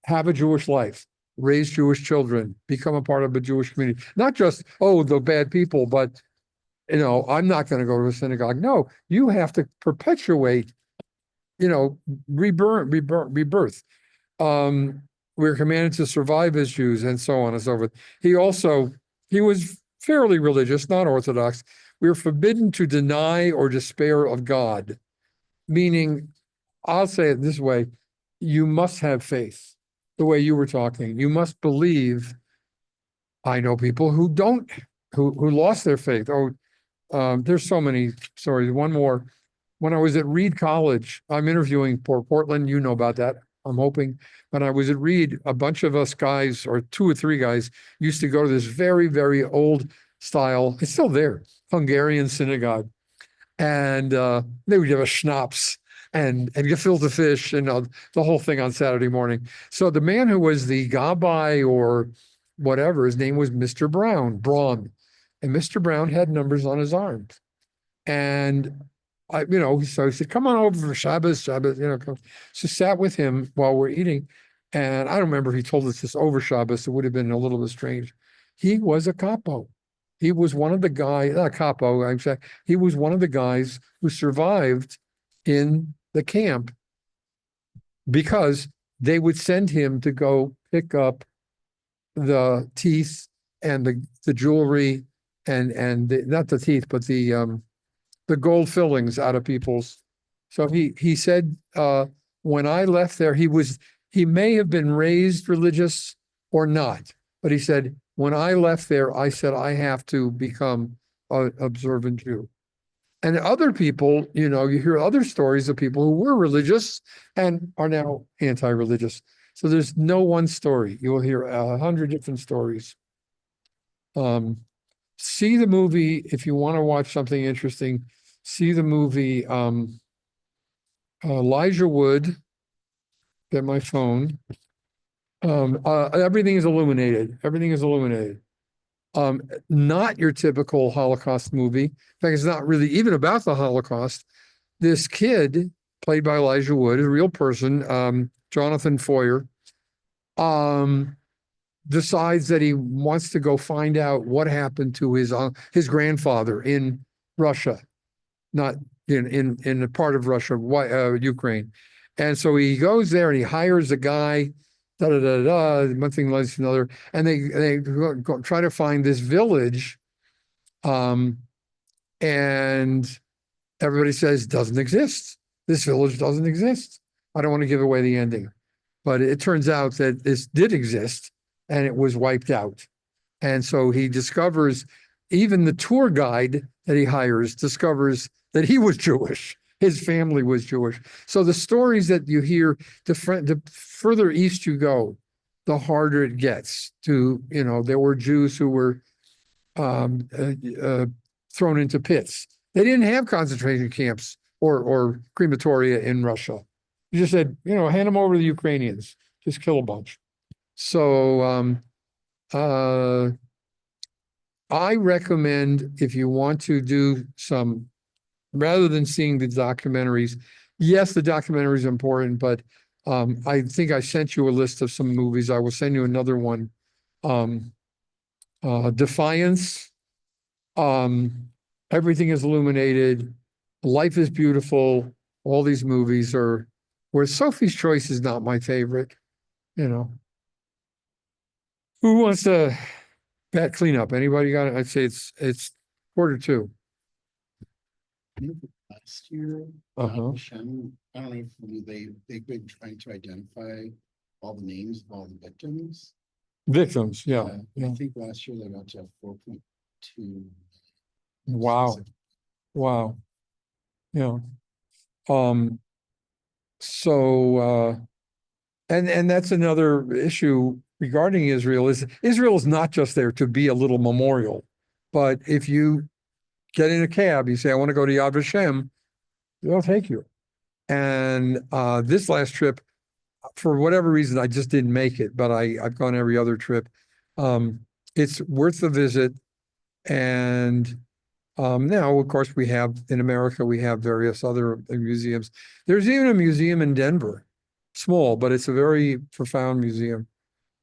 have a Jewish life, raise Jewish children, become a part of a Jewish community. Not just, the bad people, but, I'm not going to go to a synagogue. No, you have to perpetuate, rebirth. We're commanded to survive as Jews, and so on and so forth. He also He was fairly religious, not Orthodox. We are forbidden to deny or despair of God, meaning, I'll say it this way, you must have faith, the way you were talking. You must believe. I know people who don't, who lost their faith. There's so many stories. One more. When I was at Reed College, I'm interviewing for Portland. You know about that, I'm hoping. When I was at Reed, a bunch of us guys, or 2 or 3 guys, used to go to this very, very old style, it's still there, Hungarian synagogue. And they would give us schnapps and gefilte fish and the whole thing on Saturday morning. So the man who was the gabbai or whatever, his name was Mr. Braun. And Mr. Brown had numbers on his arms. And so he said, come on over for Shabbos, come. So sat with him while we're eating. And I don't remember if he told us this over Shabbos. It would have been a little bit strange. He was a capo. He was one of the guys, not a capo, I'm saying, he was one of the guys who survived in the camp because they would send him to go pick up the teeth and the jewelry and not the teeth, but the gold fillings out of people's. So he said, when I left there, he may have been raised religious or not, but he said, when I left there, I said, I have to become an observant Jew. And other people, you hear other stories of people who were religious and are now anti-religious. So there's no one story. You will hear 100 different stories. See the movie if you want to watch something interesting. See the movie Elijah Wood. Get my phone. Everything is illuminated. Everything is illuminated. Not your typical Holocaust movie. In fact, it's not really even about the Holocaust. This kid, played by Elijah Wood, a real person, Jonathan Foyer, decides that he wants to go find out what happened to his grandfather in Russia, not in a part of Russia, Ukraine. And so he goes there and he hires a guy, one thing leads to another, and they go try to find this village, and everybody says doesn't exist. This village doesn't exist. I don't want to give away the ending, but it turns out that this did exist and it was wiped out. And so he discovers, even the tour guide that he hires discovers that he was Jewish. His family was Jewish. So the stories that you hear, the further east you go, the harder it gets there were Jews who were thrown into pits. They didn't have concentration camps or crematoria in Russia. You just said, hand them over to the Ukrainians, just kill a bunch. So I recommend, if you want to do some, rather than seeing the documentaries, yes, the documentary is important, but I think I sent you a list of some movies. I will send you another one. Defiance. Everything is illuminated. Life is Beautiful. All these movies are, where Sophie's Choice is not my favorite. Who wants to bat cleanup? Anybody got it? I'd say it's 1:45. Last year, Hashem, I don't know if they've been trying to identify all the names of all the victims. Victims, yeah. I think last year they got to 4.2. Wow. Yeah. And that's another issue regarding Israel is not just there to be a little memorial, but if you get in a cab, you say, I want to go to Yad Vashem, they'll take you. And this last trip, for whatever reason, I just didn't make it, but I've gone every other trip. It's worth the visit. And now, of course, in America, we have various other museums. There's even a museum in Denver, small, but it's a very profound museum.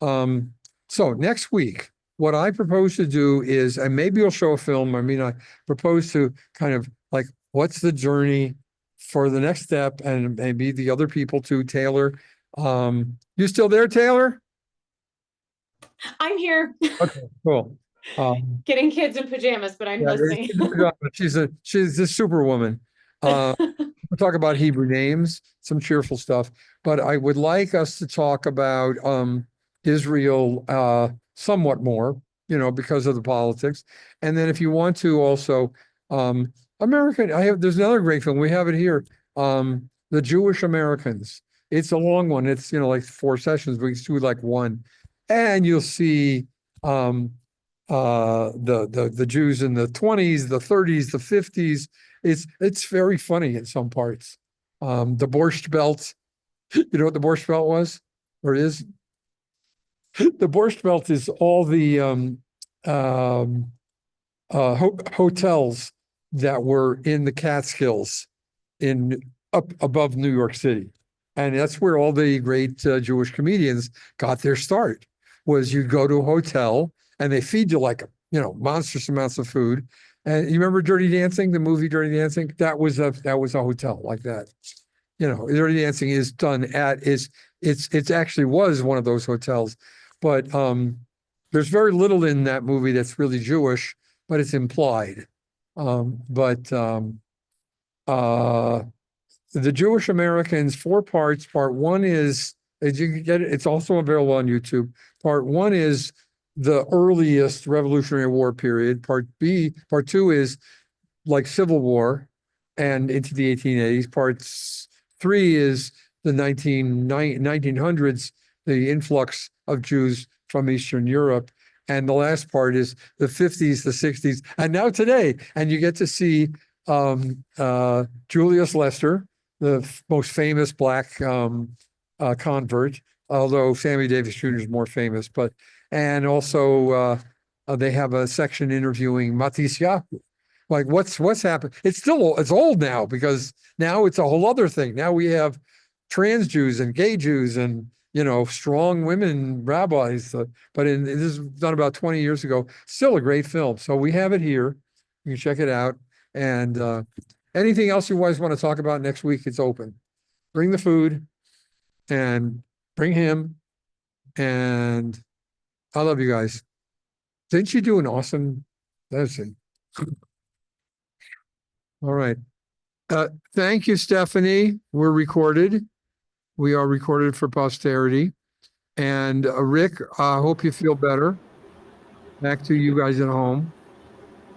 So next week, what I propose to do is, and maybe you'll show a film. I propose to kind of like, what's the journey for the next step, and maybe the other people too. Taylor, you still there, Taylor? I'm here. Okay, cool. Getting kids in pajamas, but I'm Yeah, listening. she's a superwoman. We'll talk about Hebrew names, some cheerful stuff, but I would like us to talk about Israel somewhat more, because of the politics. And then if you want to also American, there's another great film. We have it here. The Jewish Americans. It's a long one. It's like 4 sessions, but we can do like one. And you'll see the Jews in the 20s, the 30s, the 50s. It's very funny in some parts. The Borscht Belt, you know what the Borscht Belt was or is? The Borscht Belt is all the hotels that were in the Catskills up above New York City. And that's where all the great Jewish comedians got their start, was you'd go to a hotel and they feed you like, monstrous amounts of food. And you remember Dirty Dancing, the movie Dirty Dancing? That was a hotel like that. Dirty Dancing is done it's actually was one of those hotels. But there's very little in that movie that's really Jewish, but it's implied. The Jewish Americans, 4 parts. Part 1 is, as you can get it, it's also available on YouTube. Part 1 is the earliest Revolutionary War period. Part 2 is like Civil War and into the 1880s. Part 3 is the 1900s, the influx of Jews from Eastern Europe. And the last part is the 50s, the 60s, and now today. And you get to see Julius Lester, the most famous black convert, although Sammy Davis Jr. is more famous. And also they have a section interviewing Matisyahu. Like what's happened? It's old now, because now it's a whole other thing. Now we have trans Jews and gay Jews and strong women rabbis. But this was done about 20 years ago. Still a great film. So we have it here. You can check it out. And anything else you guys want to talk about next week, it's open. Bring the food and bring him. And I love you guys. Didn't you do an awesome? That's it. All right. Thank you, Stephanie. We're recorded. We are recorded for posterity. And Rick, I hope you feel better. Back to you guys at home.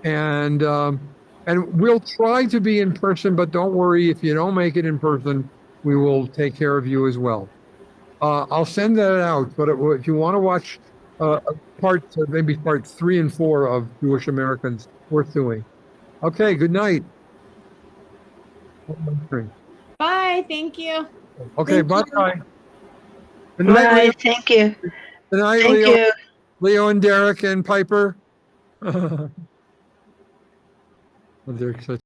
And we'll try to be in person, but don't worry, if you don't make it in person, we will take care of you as well. I'll send that out, but if you want to watch maybe part 3 and 4 of Jewish Americans, worth doing. Okay, good night. Bye. Thank you. Okay, Thank you. bye-bye. Good night, Bye. Leo. Thank you. Good night, Thank you. Leo and Derek and Piper. They're such